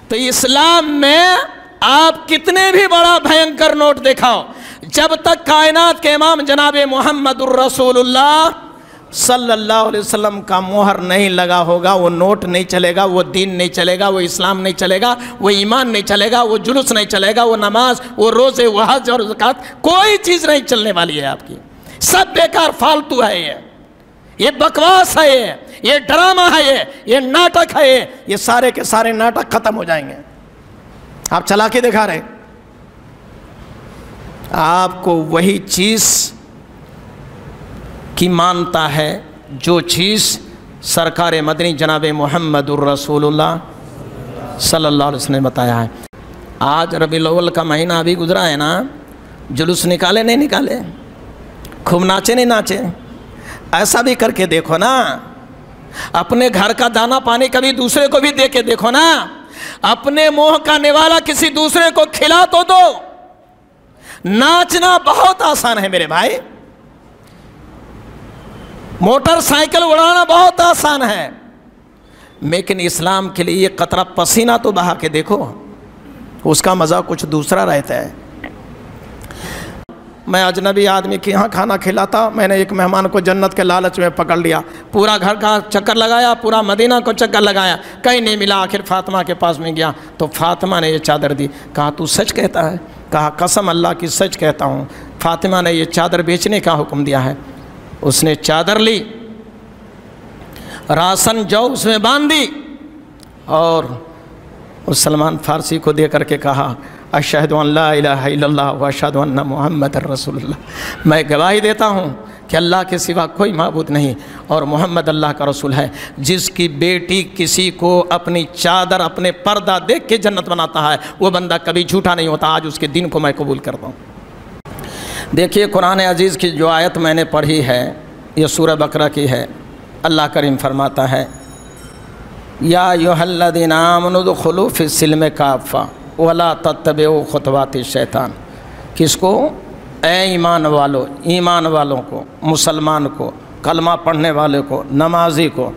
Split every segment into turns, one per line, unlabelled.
تو اسلام میں آپ کتنے بھی بڑا بھینکر نوٹ دکھاؤ، جب تک کائنات کے امام جناب محمد الرسول اللہ صلی اللہ علیہ وسلم کا مہر نہیں لگا ہوگا، وہ نوٹ نہیں چلے گا، وہ دین نہیں چلے گا، وہ اسلام نہیں چلے گا، وہ ایمان نہیں چلے گا، وہ جلوس نہیں چلے گا، وہ نماز، وہ روزے، وہ حج اور زکوٰۃ، کوئی چیز نہیں چلنے والی ہے آپ کی، سب بیکار فالتو ہے، یہ بکواس ہے، یہ ڈرامہ ہے، یہ ناٹک ہے، یہ سارے کے سارے ناٹک ختم ہو جائیں گے۔ آپ چلا کے دکھا رہے، آپ کو وہی چیز کی مانتا ہے جو چیز سرکار مدنی جناب محمد الرسول اللہ صلی اللہ علیہ وسلم نے بتایا ہے۔ آج ربیع الاول کا مہینہ ابھی گزرا ہے نا، جلوس نکالے نہیں نکالے، خوب ناچے نہیں ناچے، ایسا بھی کر کے دیکھو نا، اپنے گھر کا دانا پانی کبھی دوسرے کو بھی دے کے دیکھو نا، اپنے منہ کا نوالا کسی دوسرے کو کھلا تو دو۔ ناچنا بہت آسان ہے میرے بھائی، موٹر سائیکل اڑانا بہت آسان ہے، لیکن اسلام کے لیے یہ قطرہ پسینہ تو بہا کے دیکھو، اس کا مزہ کچھ دوسرا رہتا ہے۔ میں اجنبی آدمی کے یہاں کھانا کھلاتا، میں نے ایک مہمان کو جنت کے لالچ میں پکڑ لیا، پورا گھر کا چکر لگایا، پورا مدینہ کو چکر لگایا، کہیں نہیں ملا، آخر فاطمہ کے پاس میں گیا تو فاطمہ نے یہ چادر دی، کہا تو سچ کہتا ہے؟ کہا قسم اللہ کی سچ کہتا ہوں، فاطمہ نے یہ چادر بیچنے کا حکم دیا ہے۔ اس نے چادر لی، راسن جو اس میں باندھ دی، اور اس سلمان فارسی کو دے کر کے کہا اشہد ان لا الہ الا اللہ و اشہد ان محمد رسول اللہ، میں گواہی دیتا ہوں کہ اللہ کے سوا کوئی معبود نہیں اور محمد اللہ کا رسول ہے۔ جس کی بیٹی کسی کو اپنی چادر اپنے پردہ دیکھ کے جنت بناتا ہے، وہ بندہ کبھی جھوٹا نہیں ہوتا۔ آج اس کے دین کو میں قبول کرتا ہوں۔ دیکھیے قرآن عزیز کی جو آیت میں نے پڑھی ہے، یہ سورہ بقرہ کی ہے۔ اللہ کریم فرماتا ہے یا ایھا الذین آمنوا ادخلوا فی السلم کافۃ ولا تتبعوا خطوات الشیطان۔ کس کو؟ اے ایمان والو، ایمان والوں کو، مسلمان کو، کلمہ پڑھنے والے کو، نمازی کو،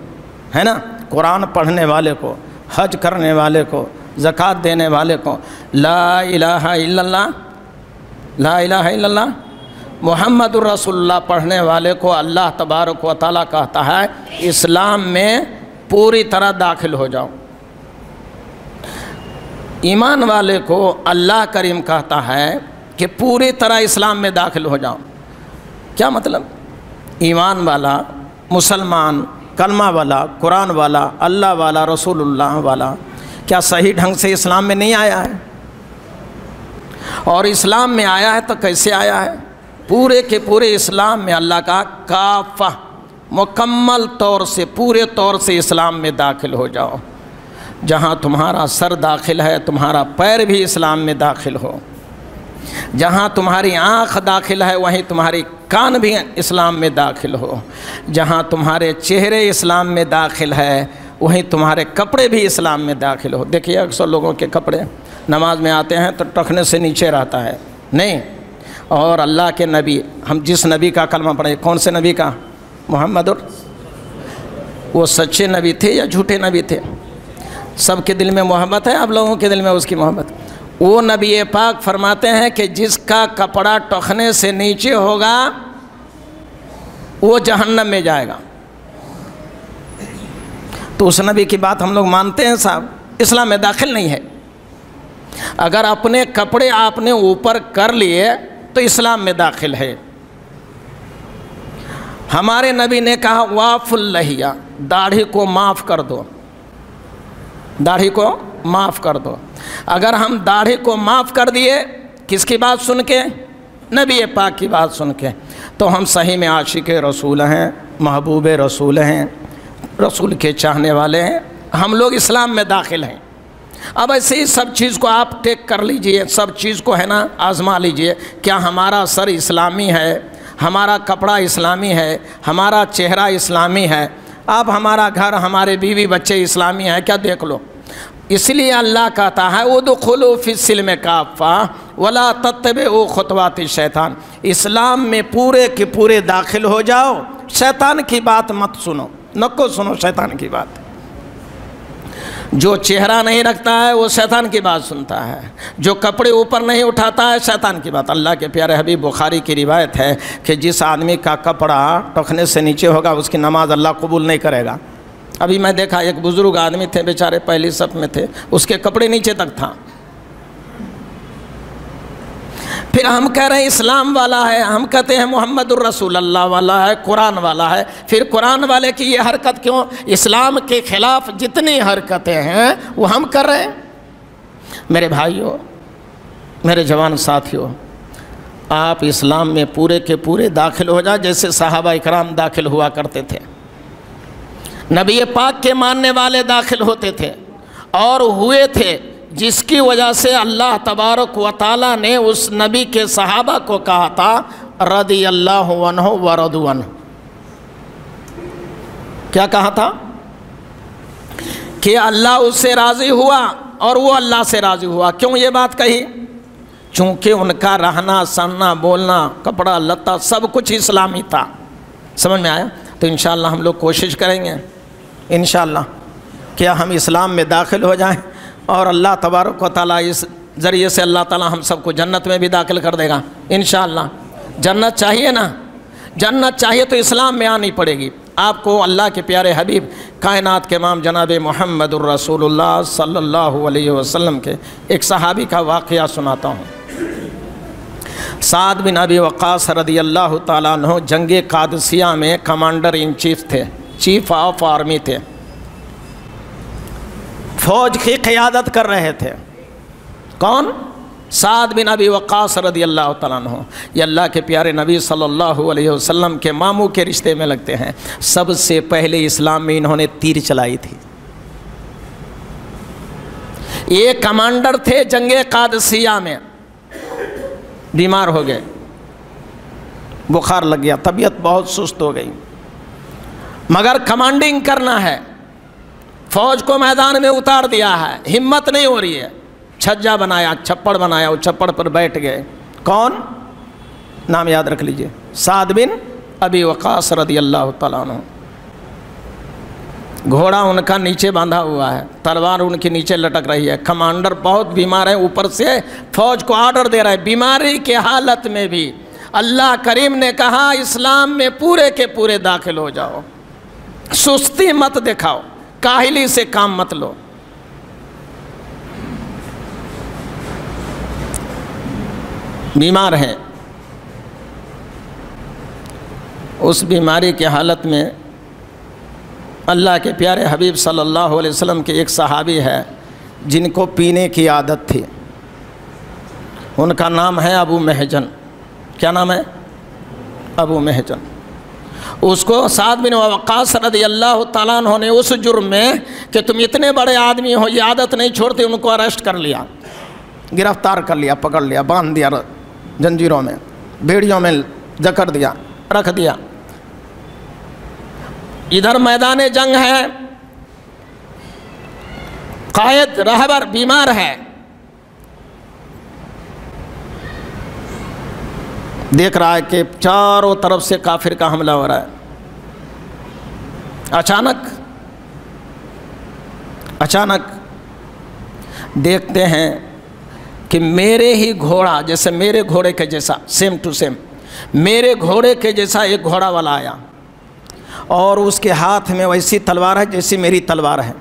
ہے نا، قرآن پڑھنے والے کو، حج کرنے والے کو، زکوٰۃ دینے والے کو، لا الہ الا اللہ، لا الہ الا اللہ محمد الرسول اللہ پڑھنے والے کو اللہ تبارک و تعالیٰ کہتا ہے اسلام میں پوری طرح داخل ہو جاؤ۔ ایمان والے کو اللہ کریم کہتا ہے کہ پوری طرح اسلام میں داخل ہو جاؤ۔ کیا مطلب؟ ایمان والا، مسلمان، کلمہ والا، قرآن والا، اللہ والا، رسول اللہ والا کیا صحیح ڈھنگ سے اسلام میں نہیں آیا ہے؟ اور اسلام میں آیا ہے تو کیسے آیا ہے؟ پورے کے پورے اسلام میں اللہ کا کافہ، مکمل طور سے، پورے طور سے اسلام میں داخل ہو جاؤ۔ جہاں تمہارا سر داخل ہے تمہارا پیر بھی اسلام میں داخل ہو، جہاں تمہاری آنکھ داخل ہے وہیں تمہاری کان بھی اسلام میں داخل ہو، جہاں تمہارے چہرے اسلام میں داخل ہے وہیں تمہارے کپڑے بھی اسلام میں داخل ہو۔ دیکھیے اکثر لوگوں کے کپڑے نماز میں آتے ہیں تو ٹخنے سے نیچے رہتا ہے، نہیں۔ اور اللہ کے نبی، ہم جس نبی کا کلمہ پڑھیں، کون سے نبی کا؟ محمد، وہ سچے نبی تھے یا جھوٹے نبی تھے؟ سب کے دل میں محبت ہے، آپ لوگوں کے دل میں اس کی محبت۔ وہ نبی پاک فرماتے ہیں کہ جس کا کپڑا ٹخنے سے نیچے ہوگا وہ جہنم میں جائے گا۔ تو اس نبی کی بات ہم لوگ مانتے ہیں صاحب، اسلام میں داخل نہیں ہے۔ اگر اپنے کپڑے آپ نے اوپر کر لیے تو اسلام میں داخل ہے۔ ہمارے نبی نے کہا واف اللحیہ، داڑھی کو معاف کر دو، داڑھی کو معاف کر دو۔ اگر ہم داڑھی کو معاف کر دیے کس کی بات سن کے؟ نبی پاک کی بات سن کے، تو ہم صحیح میں عاشق رسول ہیں، محبوب رسول ہیں، رسول کے چاہنے والے ہیں، ہم لوگ اسلام میں داخل ہیں۔ اب ایسے ہی سب چیز کو آپ ٹیک کر لیجئے، سب چیز کو ہے نا آزما لیجئے، کیا ہمارا سر اسلامی ہے، ہمارا کپڑا اسلامی ہے، ہمارا چہرہ اسلامی ہے، اب ہمارا گھر، ہمارے بیوی بچے اسلامی ہیں کیا؟ دیکھ لو۔ اس لیے اللہ کہتا ہے ادخلوا فی السلم کافۃ ولا تتبعوا خطوات الشیطان، اسلام میں پورے کے پورے داخل ہو جاؤ، شیطان کی بات مت سنو، نکو سنو شیطان کی بات۔ جو چہرہ نہیں رکھتا ہے وہ شیطان کی بات سنتا ہے، جو کپڑے اوپر نہیں اٹھاتا ہے شیطان کی بات۔ اللہ کے پیارے حبیب بخاری کی روایت ہے کہ جس آدمی کا کپڑا ٹخنے سے نیچے ہوگا اس کی نماز اللہ قبول نہیں کرے گا۔ ابھی میں دیکھا ایک بزرگ آدمی تھے، بیچارے پہلی صف میں تھے، اس کے کپڑے نیچے تک تھا۔ پھر ہم کہہ رہے ہیں اسلام والا ہے، ہم کہتے ہیں محمد الرسول اللہ والا ہے، قرآن والا ہے، پھر قرآن والے کی یہ حرکت کیوں؟ اسلام کے خلاف جتنی حرکتیں ہیں وہ ہم کر رہے ہیں۔ میرے بھائیوں، میرے جوان ساتھیوں، آپ اسلام میں پورے کے پورے داخل ہو جائیں جیسے صحابہ اکرام داخل ہوا کرتے تھے، نبی پاک کے ماننے والے داخل ہوتے تھے اور ہوئے تھے، جس کی وجہ سے اللہ تبارک و تعالیٰ نے اس نبی کے صحابہ کو کہا تھا رضی اللہ عنہ ورضوا عنہ۔ کیا کہا تھا؟ کہ اللہ اس سے راضی ہوا اور وہ اللہ سے راضی ہوا۔ کیوں یہ بات کہی؟ چونکہ ان کا رہنا سننا بولنا کپڑا لتا سب کچھ اسلامی تھا۔ سمجھ میں آیا؟ تو انشاءاللہ ہم لوگ کوشش کریں گے انشاءاللہ کہ ہم اسلام میں داخل ہو جائیں، اور اللہ تبارک و تعالیٰ اس ذریعے سے اللہ تعالیٰ ہم سب کو جنت میں بھی داخل کر دے گا انشاءاللہ۔ جنت چاہیے نا؟ جنت چاہیے تو اسلام میں آنی پڑے گی آپ کو۔ اللہ کے پیارے حبیب کائنات کے امام جناب محمد الرسول اللہ صلی اللہ علیہ وسلم کے ایک صحابی کا واقعہ سناتا ہوں۔ سعد بن ابی وقاص رضی اللہ تعالیٰ عنہ جنگ قادسیہ میں کمانڈر ان چیف تھے، چیف آف آرمی تھے، فوج کی قیادت کر رہے تھے۔ کون؟ سعد بن ابی وقاص رضی اللہ تعالیٰ عنہ۔ یہ اللہ کے پیارے نبی صلی اللہ علیہ وسلم کے ماموں کے رشتے میں لگتے ہیں۔ سب سے پہلے اسلام میں انہوں نے تیر چلائی تھی۔ یہ کمانڈر تھے جنگ قادسیہ میں، بیمار ہو گئے، بخار لگ گیا، طبیعت بہت سست ہو گئی، مگر کمانڈنگ کرنا ہے، فوج کو میدان میں اتار دیا ہے، ہمت نہیں ہو رہی ہے۔ چھجا بنایا، چھپڑ بنایا، وہ چھپڑ پر بیٹھ گئے۔ کون؟ نام یاد رکھ لیجئے، سعد بن ابی وقاص رضی اللہ تعالیٰ عنہ۔ گھوڑا ان کا نیچے باندھا ہوا ہے، تلوار ان کے نیچے لٹک رہی ہے، کمانڈر بہت بیمار ہے، اوپر سے فوج کو آرڈر دے رہا ہے۔ بیماری کے حالت میں بھی اللہ کریم نے کہا اسلام میں پورے کے پورے داخل ہو جاؤ، سستی مت دکھاؤ، کاہلی سے کام مت لو۔ بیمار ہیں، اس بیماری کی حالت میں اللہ کے پیارے حبیب صلی اللہ علیہ وسلم کے ایک صحابی ہے جن کو پینے کی عادت تھی، ان کا نام ہے ابو محجن۔ کیا نام ہے؟ ابو محجن۔ اس کو سعد بن وقاص رضی اللہ تعالیٰ عنہ نے اس جرم میں کہ تم اتنے بڑے آدمی ہو یہ عادت نہیں چھوڑتے، ان کو اریسٹ کر لیا، گرفتار کر لیا، پکڑ لیا، باندھ دیا جنجیروں میں، بیڑیوں میں جکڑ دیا، رکھ دیا۔ ادھر میدان جنگ ہے، قائد رہبر بیمار ہے، دیکھ رہا ہے کہ چاروں طرف سے کافر کا حملہ ہو رہا ہے۔ اچانک دیکھتے ہیں کہ میرے ہی گھوڑا، جیسے میرے گھوڑے کے جیسا، سیم ٹو سیم میرے گھوڑے کے جیسا ایک گھوڑا والا آیا، اور اس کے ہاتھ میں ویسی تلوار ہے جیسی میری تلوار ہے،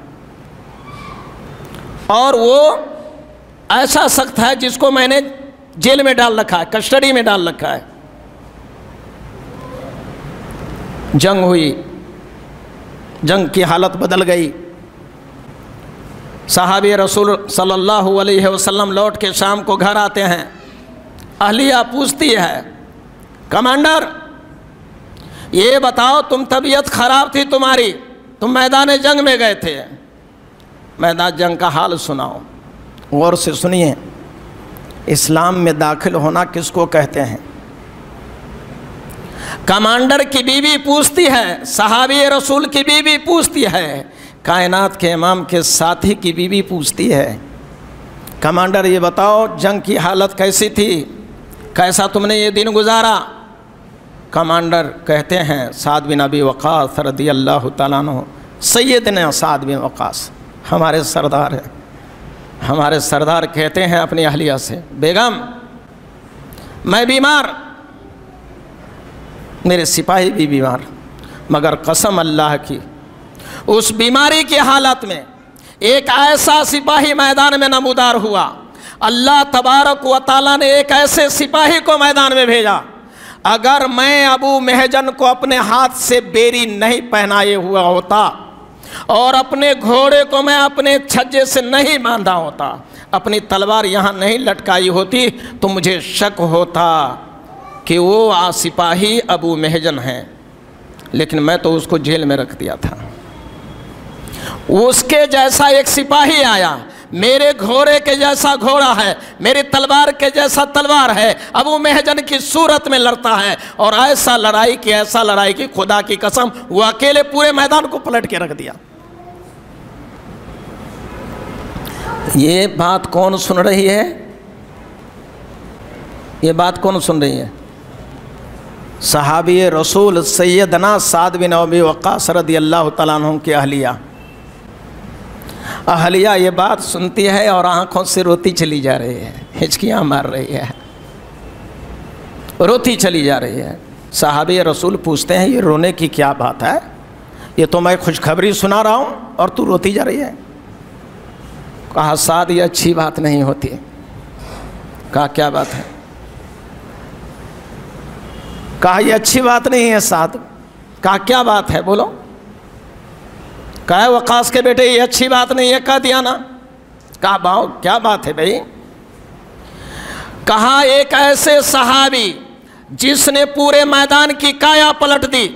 اور وہ ایسا سخت ہے جس کو میں نے جیل میں ڈال رکھا ہے، کسٹڈی میں ڈال رکھا ہے۔ جنگ ہوئی، جنگ کی حالت بدل گئی۔ صحابی رسول صلی اللہ علیہ وسلم لوٹ کے شام کو گھر آتے ہیں، اہلیہ پوچھتی ہے کمانڈر یہ بتاؤ تم طبیعت خراب تھی تمہاری، تم میدان جنگ میں گئے تھے، میدان جنگ کا حال سناؤ۔ غور سے سنیے، اسلام میں داخل ہونا کس کو کہتے ہیں؟ کمانڈر کی بیوی پوچھتی ہے، صحابی رسول کی بیوی پوچھتی ہے، کائنات کے امام کے ساتھی کی بیوی پوچھتی ہے کمانڈر یہ بتاؤ جنگ کی حالت کیسی تھی، کیسا تم نے یہ دن گزارا؟ کمانڈر کہتے ہیں سعد بن ابی وقاص رضی اللہ تعالیٰ عنہ، سیدنا سعد بن وقاص ہمارے سردار ہیں، ہمارے سردار کہتے ہیں اپنی اہلیہ سے، بیگم میں بیمار، میرے سپاہی بھی بیمار، مگر قسم اللہ کی اس بیماری کی حالت میں ایک ایسا سپاہی میدان میں نمودار ہوا، اللہ تبارک و تعالیٰ نے ایک ایسے سپاہی کو میدان میں بھیجا، اگر میں ابو محجن کو اپنے ہاتھ سے بیری نہیں پہنائے ہوا ہوتا اور اپنے گھوڑے کو میں اپنے چھجے سے نہیں باندھا ہوتا، اپنی تلوار یہاں نہیں لٹکائی ہوتی، تو مجھے شک ہوتا کہ وہ سپاہی ابو محجن ہیں، لیکن میں تو اس کو جیل میں رکھ دیا تھا۔ اس کے جیسا ایک سپاہی آیا، میرے گھوڑے کے جیسا گھوڑا ہے، میری تلوار کے جیسا تلوار ہے، ابو محجن کی صورت میں لڑتا ہے، اور ایسا لڑائی کی خدا کی قسم وہ اکیلے پورے میدان کو پلٹ کے رکھ دیا۔ یہ بات کون سن رہی ہے؟ یہ بات کون سن رہی ہے؟ صحابی رسول سیدنا سعد بن ابی وقاص رضی اللہ تعالیٰ عنہ کی اہلیہ یہ بات سنتی ہے اور آنکھوں سے روتی چلی جا رہی ہے، ہچکیاں مار رہی ہے، روتی چلی جا رہی ہے۔ صحابی رسول پوچھتے ہیں یہ رونے کی کیا بات ہے؟ یہ تو میں خوشخبری سنا رہا ہوں اور تو روتی جا رہی ہے۔ کہا سعد یہ اچھی بات نہیں ہوتی۔ کہا کیا بات ہے؟ کہا یہ اچھی بات نہیں ہے سعد۔ کہا کیا بات ہے بولو؟ کہا وقاص کے بیٹے یہ اچھی بات نہیں ہے، کہہ دیا نا۔ کہا باؤ کیا بات ہے بھائی؟ کہا ایک ایسے صحابی جس نے پورے میدان کی کایا پلٹ دی،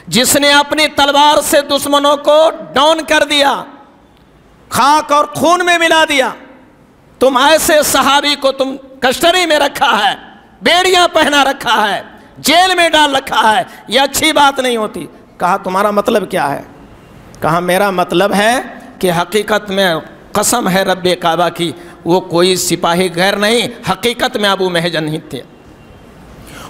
جس نے اپنی تلوار سے دشمنوں کو ڈاؤن کر دیا، خاک اور خون میں ملا دیا، تم ایسے صحابی کو تم کسٹڈی میں رکھا ہے، بیڑیاں پہنا رکھا ہے، جیل میں ڈال رکھا ہے، یہ اچھی بات نہیں ہوتی۔ کہا تمہارا مطلب کیا ہے؟ کہا میرا مطلب ہے کہ حقیقت میں قسم ہے رب کعبہ کی وہ کوئی سپاہی غیر نہیں، حقیقت میں ابو محجن ہی تھے،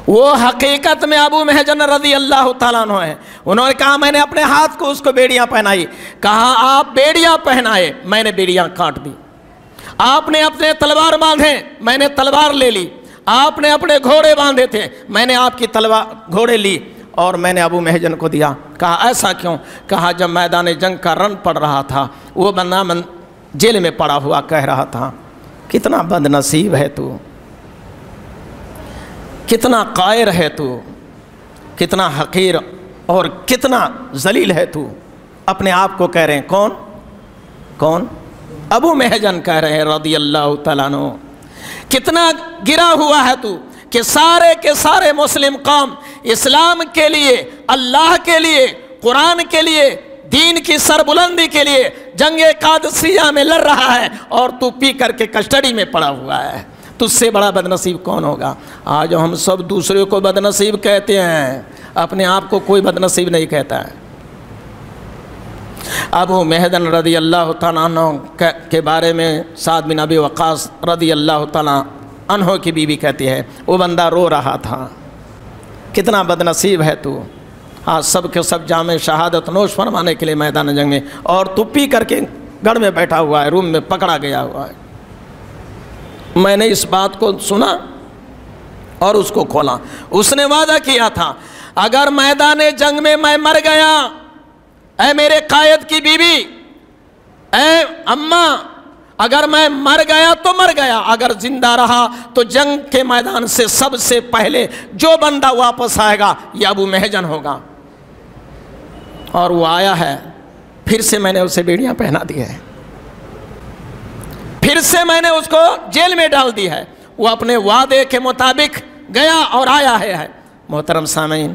وہ حقیقت میں ابو محجن رضی اللہ تعالیٰ عنہ ہیں۔ انہوں نے کہا میں نے اپنے ہاتھ کو اس کو بیڑیاں پہنائی۔ کہا آپ بیڑیاں پہنائے، میں نے بیڑیاں کاٹ دی۔ آپ نے اپنے تلوار باندھے، میں نے تلوار لے لی۔ آپ نے اپنے گھوڑے باندھے تھے، میں نے آپ کی تلوار گھوڑے لی اور میں نے ابو محجن کو دیا۔ کہا ایسا کیوں؟ کہا جب میدان جنگ کا رن پڑ رہا تھا وہ بندہ جیل میں پڑا ہوا کہہ رہا تھا کتنا بد نصیب ہے تو، کتنا قائر ہے تو، کتنا حقیر اور کتنا ذلیل ہے تو۔ اپنے آپ کو کہہ رہے ہیں کون؟ ابو محجن کہہ رہے ہیں رضی اللہ تعالیٰ عنہ، کتنا گرا ہوا ہے تو کہ سارے کے سارے مسلم قوم اسلام کے لیے، اللہ کے لیے، قرآن کے لیے، دین کی سربلندی کے لیے جنگ قادسیہ میں لڑ رہا ہے اور تو پی کر کے کسٹڈی میں پڑا ہوا ہے۔ تجھ سے بڑا بدنصیب کون ہوگا؟ آج ہم سب دوسرے کو بدنصیب کہتے ہیں، اپنے آپ کو کوئی بدنصیب نہیں کہتا ہے۔ ابو محجن رضی اللہ تعالیٰ عنہ کے بارے میں سعد بن ابی وقاص رضی اللہ تعالیٰ عنہ کی بیوی کہتی ہے وہ بندہ رو رہا تھا کتنا بدنصیب ہے تو، آج سب کے سب جامع شہادت نوش فرمانے کے لیے میدان جنگ میں، اور تو پی کر کے گھر میں بیٹھا ہوا ہے، روم میں پکڑا گیا ہوا ہے۔ میں نے اس بات کو سنا اور اس کو کھولا۔ اس نے وعدہ کیا تھا اگر میدان جنگ میں میں مر گیا، اے میرے قائد کی بیوی، اے اماں، اگر میں مر گیا تو مر گیا، اگر زندہ رہا تو جنگ کے میدان سے سب سے پہلے جو بندہ واپس آئے گا یہ ابو محجن ہوگا۔ اور وہ آیا ہے، پھر سے میں نے اسے بیڑیاں پہنا دی ہے، پھر سے میں نے اس کو جیل میں ڈال دی ہے۔ وہ اپنے وعدے کے مطابق گیا اور آیا ہے۔ محترم سامعین،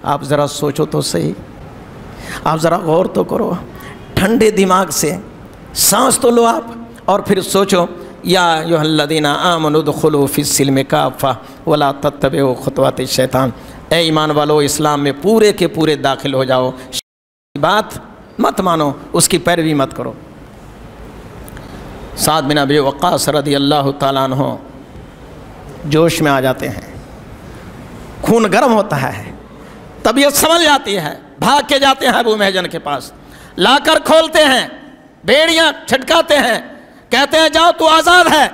آپ ذرا سوچو تو صحیح، آپ ذرا غور تو کرو، ٹھنڈے دماغ سے سانس تو لو آپ، اور پھر سوچو یا ایھا الذین آمنوا ادخلوا فی السلم کافہ ولا تتبعوا خطوات الشیطان، اے ایمان والو اسلام میں پورے کے پورے داخل ہو جاؤ، بات مت مانو، اس کی پیروی مت کرو۔ سعد بن ابی وقاص رضی اللہ تعالیٰ عنہ جوش میں آ جاتے ہیں، خون گرم ہوتا ہے، طبیعت سنبھل جاتی ہے، بھاگ کے جاتے ہیں ابو محجن کے پاس، لا کر کھولتے ہیں، بیڑیاں چھٹکاتے ہیں، کہتے ہیں جاؤ تو آزاد ہے۔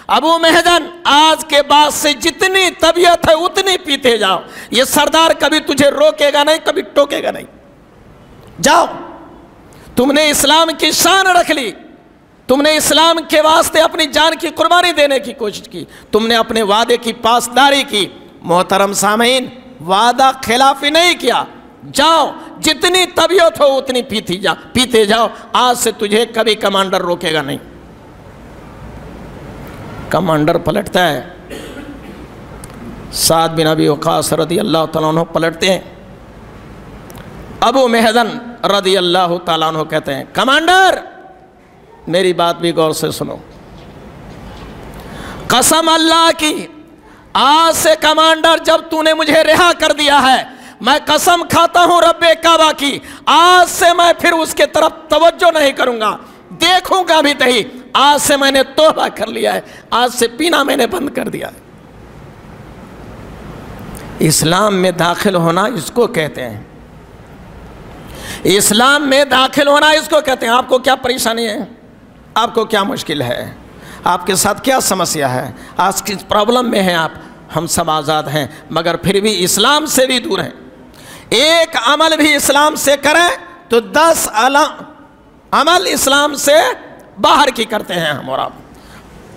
ابو مہجن آج کے بعد سے جتنی طبیعت ہے اتنی پیتے جاؤ، یہ سردار کبھی تجھے روکے گا نہیں، کبھی ٹوکے گا نہیں، جاؤ۔ تم نے اسلام کی شان رکھ لی، تم نے اسلام کے واسطے اپنی جان کی قربانی دینے کی کوشش کی، تم نے اپنے وعدے کی پاسداری کی۔ محترم سامعین، وعدہ خلافی نہیں کیا، جاؤ جتنی طبیعت ہو اتنی پیتے جاؤ، آج سے تجھے کبھی کمانڈر روکے گا نہیں۔ کمانڈر پلٹتا ہے، سعد بن ابی وقاص رضی اللہ تعالیٰ عنہ پلٹتے ہیں۔ ابو مہجن رضی اللہ تعالیٰ عنہ کہتے ہیں کمانڈر میری بات بھی غور سے سنو، قسم اللہ کی آج سے کمانڈر جب تو نے مجھے رہا کر دیا ہے، میں قسم کھاتا ہوں رب کعبہ کی، آج سے میں پھر اس کے طرف توجہ نہیں کروں گا، دیکھوں گا بھی نہیں، آج سے میں نے توبہ کر لیا ہے، آج سے پینا میں نے بند کر دیا ہے۔ اسلام میں داخل ہونا اس کو کہتے ہیں، اسلام میں داخل ہونا اس کو کہتے ہیں۔ آپ کو کیا پریشانی ہے؟ آپ کو کیا مشکل ہے؟ آپ کے ساتھ کیا سمسیا ہے؟ آج کس پرابلم میں ہیں آپ؟ ہم سب آزاد ہیں، مگر پھر بھی اسلام سے بھی دور ہیں۔ ایک عمل بھی اسلام سے کریں تو 10 عمل اسلام سے باہر کی کرتے ہیں ہم اور آپ۔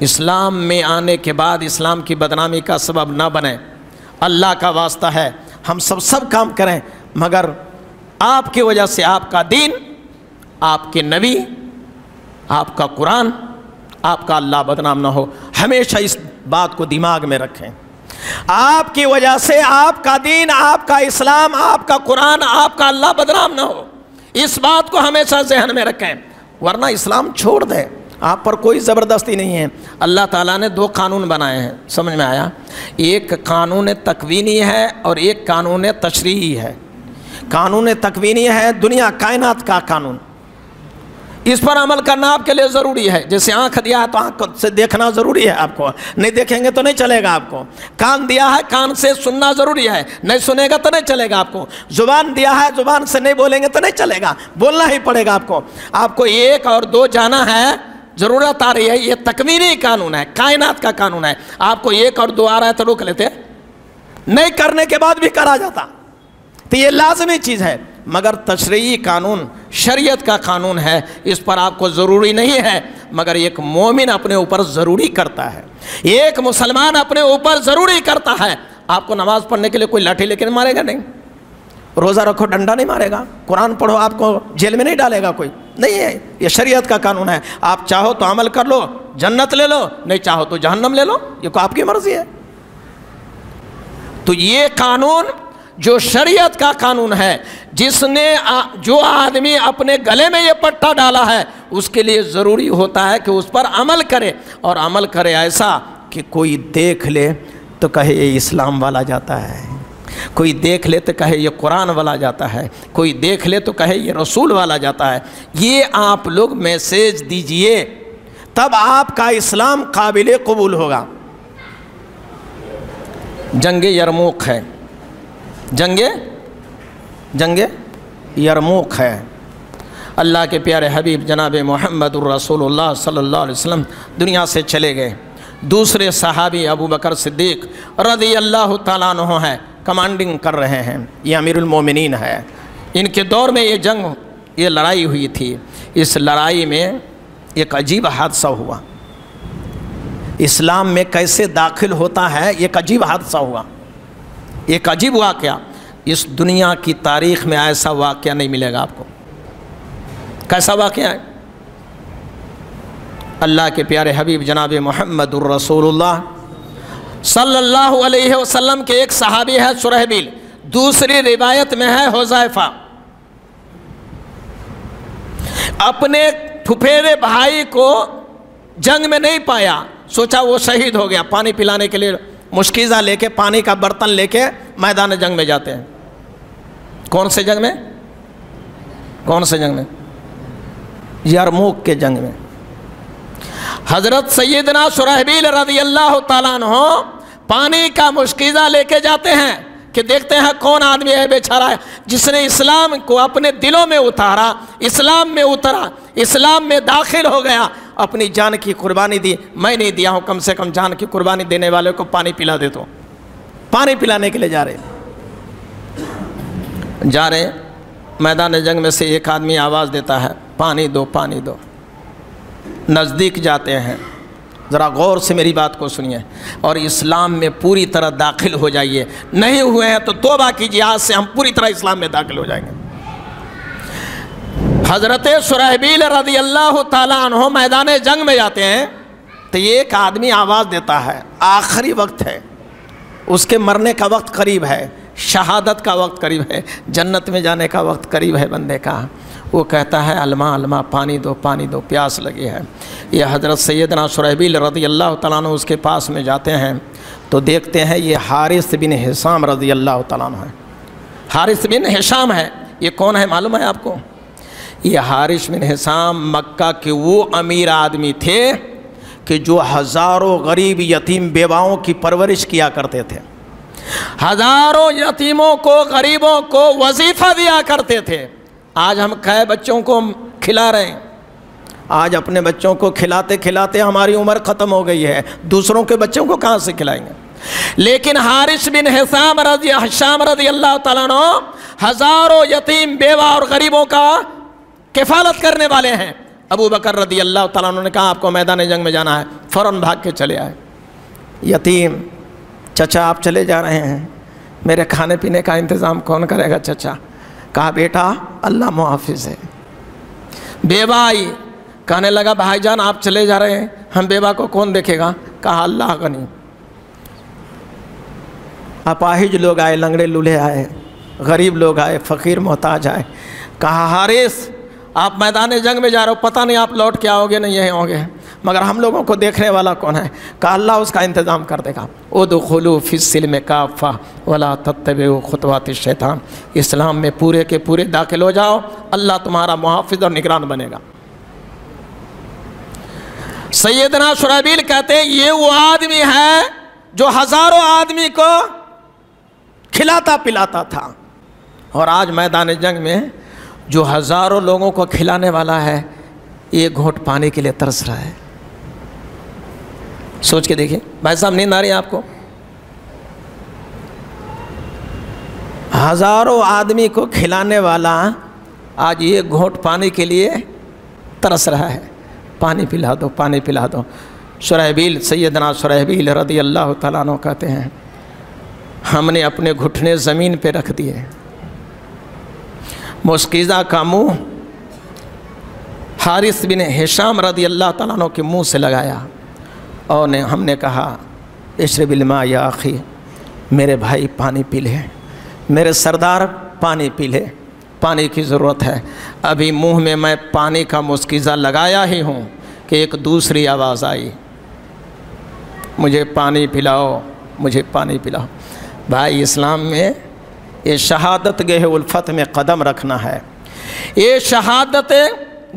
اسلام میں آنے کے بعد اسلام کی بدنامی کا سبب نہ بنیں، اللہ کا واسطہ ہے، ہم سب کام کریں، مگر آپ کی وجہ سے آپ کا دین، آپ کے نبی، آپ کا قرآن، آپ کا اللہ بدنام نہ ہو۔ ہمیشہ اس بات کو دماغ میں رکھیں، آپ کی وجہ سے آپ کا دین، آپ کا اسلام، آپ کا قرآن، آپ کا اللہ بدنام نہ ہو، اس بات کو ہمیشہ ذہن میں رکھیں، ورنہ اسلام چھوڑ دیں۔ آپ پر کوئی زبردستی نہیں ہے۔ اللہ تعالیٰ نے 2 قانون بنائے ہیں، سمجھ میں آیا؟ ایک قانون تکوینی ہے اور ایک قانون تشریعی ہے۔ قانون تکوینی ہے دنیا کائنات کا قانون، اس پر عمل کرنا آپ کے لیے ضروری ہے۔ جیسے آنکھ دیا ہے تو آنکھ سے دیکھنا ضروری ہے، آپ کو نہیں دیکھیں گے تو نہیں چلے گا آپ کو۔ کان دیا ہے، کان سے سننا ضروری ہے، نہیں سنے گا تو نہیں چلے گا آپ کو۔ زبان دیا ہے، زبان سے نہیں بولیں گے تو نہیں چلے گا، بولنا ہی پڑے گا آپ کو۔ آپ کو 1 اور 2 جانا ہے، ضرورت آ رہی ہے، یہ تکوینی قانون ہے، کائنات کا قانون ہے۔ آپ کو 1 اور 2 آ رہا ہے تو روک لیتے، نہیں کرنے کے بعد بھی کرا جاتا، تو یہ لازمی چیز ہے۔ مگر تشریعی قانون شریعت کا قانون ہے، اس پر آپ کو ضروری نہیں ہے، مگر ایک مومن اپنے اوپر ضروری کرتا ہے، ایک مسلمان اپنے اوپر ضروری کرتا ہے۔ آپ کو نماز پڑھنے کے لیے کوئی لاٹھی لے کے مارے گا نہیں، روزہ رکھو ڈنڈا نہیں مارے گا، قرآن پڑھو آپ کو جیل میں نہیں ڈالے گا کوئی، نہیں ہے، یہ شریعت کا قانون ہے۔ آپ چاہو تو عمل کر لو جنت لے لو، نہیں چاہو تو جہنم لے لو، یہ کو آپ کی مرضی ہے۔ تو یہ قانون جو شریعت کا قانون ہے، جو آدمی اپنے گلے میں یہ پٹا ڈالا ہے، اس کے لیے ضروری ہوتا ہے کہ اس پر عمل کرے، اور عمل کرے ایسا کہ کوئی دیکھ لے تو کہے یہ اسلام والا جاتا ہے، کوئی دیکھ لے تو کہے یہ قرآن والا جاتا ہے، کوئی دیکھ لے تو کہے یہ رسول والا جاتا ہے۔ یہ آپ لوگ میسیج دیجئے، تب آپ کا اسلام قابل قبول ہوگا۔ جنگ یرموک ہے، جنگ یرموک ہے۔ اللہ کے پیارے حبیب جناب محمد الرسول اللہ صلی اللہ علیہ وسلم دنیا سے چلے گئے۔ دوسرے صحابی ابو بکر صدیق رضی اللہ تعالیٰ عنہ ہیں، کمانڈنگ کر رہے ہیں، یہ امیر المومنین ہے۔ ان کے دور میں یہ جنگ، یہ لڑائی ہوئی تھی۔ اس لڑائی میں ایک عجیب حادثہ ہوا، اسلام میں کیسے داخل ہوتا ہے، ایک عجیب حادثہ ہوا، ایک عجیب واقعہ۔ اس دنیا کی تاریخ میں ایسا واقعہ نہیں ملے گا آپ کو۔ کیسا واقعہ ہے؟ اللہ کے پیارے حبیب جناب محمد الرسول اللہ صلی اللہ علیہ وسلم کے ایک صحابی ہے شرحبیل، دوسری روایت میں ہے حذیفہ، اپنے پھپھیرے بھائی کو جنگ میں نہیں پایا، سوچا وہ شہید ہو گیا، پانی پلانے کے لیے مشکیزہ لے کے، پانی کا برتن لے کے میدان جنگ میں جاتے ہیں۔ کون سے جنگ میں؟ کون سے جنگ میں؟ یرموک کے جنگ میں۔ حضرت سیدنا شرحبیل رضی اللہ تعالیٰ عنہ پانی کا مشکیزہ لے کے جاتے ہیں، کہ دیکھتے ہیں کون آدمی ہے بیچارہ ہے جس نے اسلام کو اپنے دلوں میں اتارا، اسلام میں اترا، اسلام میں داخل ہو گیا، اپنی جان کی قربانی دی۔ میں نہیں دیا ہوں، کم سے کم جان کی قربانی دینے والے کو پانی پلا دیتا ہوں۔ پانی پلانے کے لیے جا رہے میدان جنگ میں سے ایک آدمی آواز دیتا ہے، پانی دو، پانی دو۔ نزدیک جاتے ہیں، ذرا غور سے میری بات کو سنیے اور اسلام میں پوری طرح داخل ہو جائیے۔ نہیں ہوئے ہیں تو توبہ کیجیے، آج سے ہم پوری طرح اسلام میں داخل ہو جائیں گے۔ حضرت شرحبیل رضی اللہ تعالیٰ عنہ میدان جنگ میں جاتے ہیں تو یہ ایک آدمی آواز دیتا ہے، آخری وقت ہے، اس کے مرنے کا وقت قریب ہے، شہادت کا وقت قریب ہے، جنت میں جانے کا وقت قریب ہے بندے کا۔ وہ کہتا ہے الما الما، پانی دو، پانی دو، پیاس لگی ہے۔ یہ حضرت سیدنا شرحبیل رضی اللہ تعالیٰ عنہ اس کے پاس میں جاتے ہیں تو دیکھتے ہیں یہ حارث بن حشام رضی اللہ تعالیٰ عنہ ہے۔ حارث بن حشام ہے، یہ کون ہے معلوم ہے آپ کو؟ یہ حارث بن حشام مکہ کے وہ امیر آدمی تھے کہ جو ہزاروں غریب یتیم بیواؤں کی پرورش کیا کرتے تھے، ہزاروں یتیموں کو، غریبوں کو وظیفہ دیا کرتے تھے۔ آج ہم کئے بچوں کو کھلا رہے ہیں، آج اپنے بچوں کو کھلاتے کھلاتے ہماری عمر ختم ہو گئی ہے، دوسروں کے بچوں کو کہاں سے کھلائیں گے؟ لیکن حارث بن حشام رضی اللہ تعالیٰ عنہ ہزاروں یتیم بیوہ اور غریبوں کا کفالت کرنے والے ہیں۔ ابو بکر رضی اللہ تعالیٰ عنہ نے کہا آپ کو میدان جنگ میں جانا ہے، فوراً بھاگ کے چلے آئے۔ یتیم، چچا آپ چلے جا رہے ہیں، میرے کھانے پینے کا انتظام کون کرے گا چچا؟ کہا بیٹا اللہ محافظ ہے۔ بیوہ آئی، کہنے لگا بھائی جان آپ چلے جا رہے ہیں، ہم بیوہ کو کون دیکھے گا؟ کہا اللہ غنی۔ اپاہج لوگ آئے، لنگڑے لولے آئے، غریب لوگ آئے، فقیر محتاج آئے۔ کہا حارث آپ میدان جنگ میں جا رہے ہو، پتہ نہیں آپ لوٹ کے آؤ گے نہیں یہیں ہوں گے، مگر ہم لوگوں کو دیکھنے والا کون ہے؟ کہا اللہ اس کا انتظام کر دے گا۔ ادخلوا فی السلم کافہ ولا تتبعوا خطوات الشیطان، اسلام میں پورے کے پورے داخل ہو جاؤ، اللہ تمہارا محافظ اور نگران بنے گا۔ سیدنا شرحبیل کہتے ہیں یہ وہ آدمی ہے جو ہزاروں آدمی کو کھلاتا پلاتا تھا، اور آج میدان جنگ میں جو ہزاروں لوگوں کو کھلانے والا ہے ایک گھونٹ پانی کے لیے ترس رہا ہے۔ سوچ کے دیکھیں بھائی صاحب، نیند آ رہی ہے آپ کو؟ ہزاروں آدمی کو کھلانے والا آج ایک گھونٹ پانی کے لیے ترس رہا ہے، پانی پلا دو، پانی پلا دو۔ شرحبیل، سیدنا شرحبیل رضی اللہ تعالیٰ عنہ کہتے ہیں ہم نے اپنے گھٹنے زمین پہ رکھ دیے، مشکیزہ کا منہ حارث بن حشام رضی اللہ تعالیٰ عنہ کے منہ سے لگایا اور ہم نے کہا اشرب الماء یا اخی، میرے بھائی پانی پی لے، میرے سردار پانی پی لے، پانی کی ضرورت ہے۔ ابھی منہ میں میں پانی کا مشکیزہ لگایا ہی ہوں کہ ایک دوسری آواز آئی، مجھے پانی پلاؤ، مجھے پانی پلاؤ۔ بھائی اسلام میں یہ شہادت گہ الفت میں قدم رکھنا ہے، یہ شہادت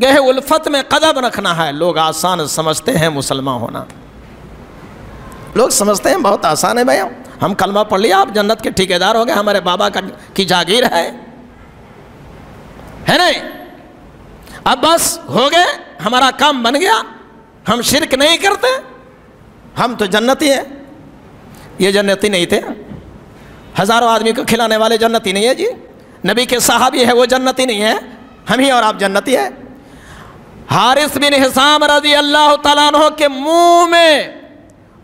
گہ الفت میں قدم رکھنا ہے۔ لوگ آسان سمجھتے ہیں مسلمان ہونا، لوگ سمجھتے ہیں بہت آسان ہے بھائی، ہم کلمہ پڑھ لیا آپ جنت کے ٹھیکیدار ہو گئے، ہمارے بابا کی جاگیر ہے نہیں؟ اب بس ہو گئے، ہمارا کام بن گیا، ہم شرک نہیں کرتے، ہم تو جنتی ہیں۔ یہ جنتی نہیں تھے، ہزاروں آدمی کو کھلانے والے جنتی نہیں ہے جی، نبی کے صحابی ہے وہ جنتی نہیں ہے، ہم ہی اور آپ جنتی ہے۔ حارث بن حشام رضی اللہ تعالیٰ عنہ کے منہ میں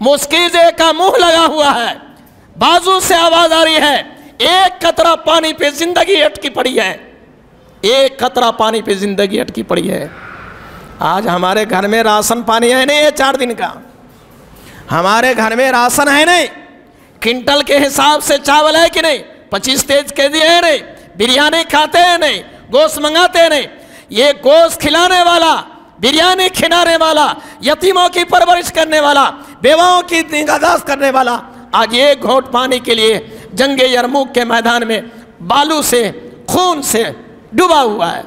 مشکیزے کا منہ لگا ہوا ہے، بازو سے آواز آ رہی ہے، ایک قطرہ پانی پہ زندگی اٹکی پڑی ہے، ایک قطرہ پانی پہ زندگی اٹکی پڑی ہے۔ آج ہمارے گھر میں راشن پانی ہے نہیں ہے 4 دن کا، ہمارے گھر میں راشن ہے نہیں، کنٹل کے حساب سے چاول ہے کہ نہیں، 25 تیز کے دیے ہے نہیں، بریانی کھاتے ہیں نہیں، گوشت منگاتے ہیں نہیں۔ یہ گوشت کھلانے والا، بریانی کھلانے والا، یتیموں کی پرورش کرنے والا، بیواؤں کی نگہداشت کرنے والا آج ایک گھونٹ پانی کے لیے جنگ یرموک کے میدان میں بالو سے، خون سے ڈوبا ہوا ہے،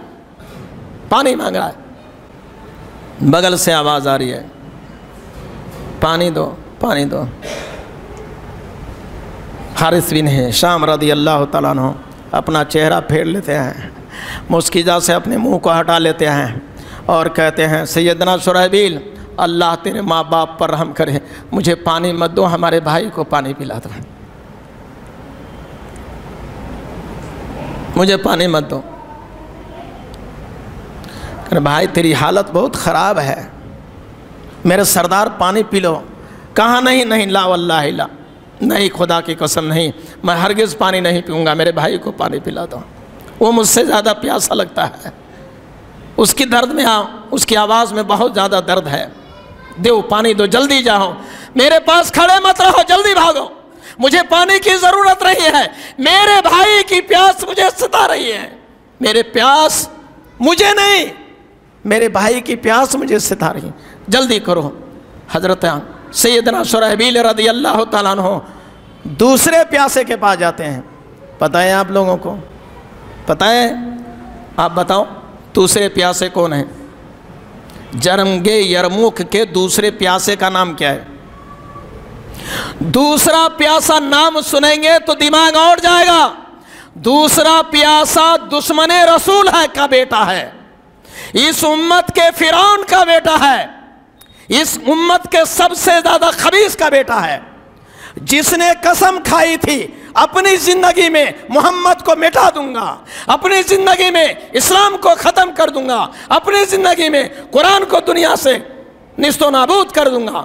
پانی مانگ رہا ہے۔ بغل سے آواز آ رہی ہے پانی دو، پانی دو۔ حارث بن ہشام رضی اللہ تعالیٰ عنہ اپنا چہرہ پھیر لیتے ہیں، مسکیزہ سے اپنے منہ کو ہٹا لیتے ہیں اور کہتے ہیں سیدنا شرحبیل اللہ تیرے ماں باپ پر رحم کرے، مجھے پانی مت دو، ہمارے بھائی کو پانی پلا دو، مجھے پانی مت دو۔ کہ بھائی تیری حالت بہت خراب ہے، میرے سردار پانی پی لو۔ کہا نہیں لا واللہ لا، نہیں خدا کی قسم نہیں، میں ہرگز پانی نہیں پیوں گا، میرے بھائی کو پانی پلا دو، وہ مجھ سے زیادہ پیاسا لگتا ہے، اس کی درد میں اس کی آواز میں بہت زیادہ درد ہے، دیو پانی دو، جلدی جاؤ، میرے پاس کھڑے مت رہو، جلدی بھاگو، مجھے پانی کی ضرورت رہی ہے، میرے بھائی کی پیاس مجھے ستا رہی ہے، میرے پیاس مجھے نہیں، میرے بھائی کی پیاس مجھے ستا رہی ہے، جلدی کرو۔ حضرت سیدنا شرحبیل رضی اللہ تعالیٰ عنہ دوسرے پیاسے کے پاس جاتے ہیں۔ پتہ ہے آپ لوگوں کو؟ پتہ ہے؟ آپ بتاؤ دوسرے پیاسے کون ہیں؟ جنگ یرموک کے دوسرے پیاسے کا نام کیا ہے؟ دوسرا پیاسا نام سنیں گے تو دماغ اڑ جائے گا۔ دوسرا پیاسا دشمن رسول ہے کا بیٹا ہے، اس امت کے فرعون کا بیٹا ہے، اس امت کے سب سے زیادہ خبیث کا بیٹا ہے، جس نے قسم کھائی تھی اپنی زندگی میں محمد کو مٹا دوں گا، اپنی زندگی میں اسلام کو ختم کر دوں گا، اپنی زندگی میں قرآن کو دنیا سے نیست و نابود کر دوں گا۔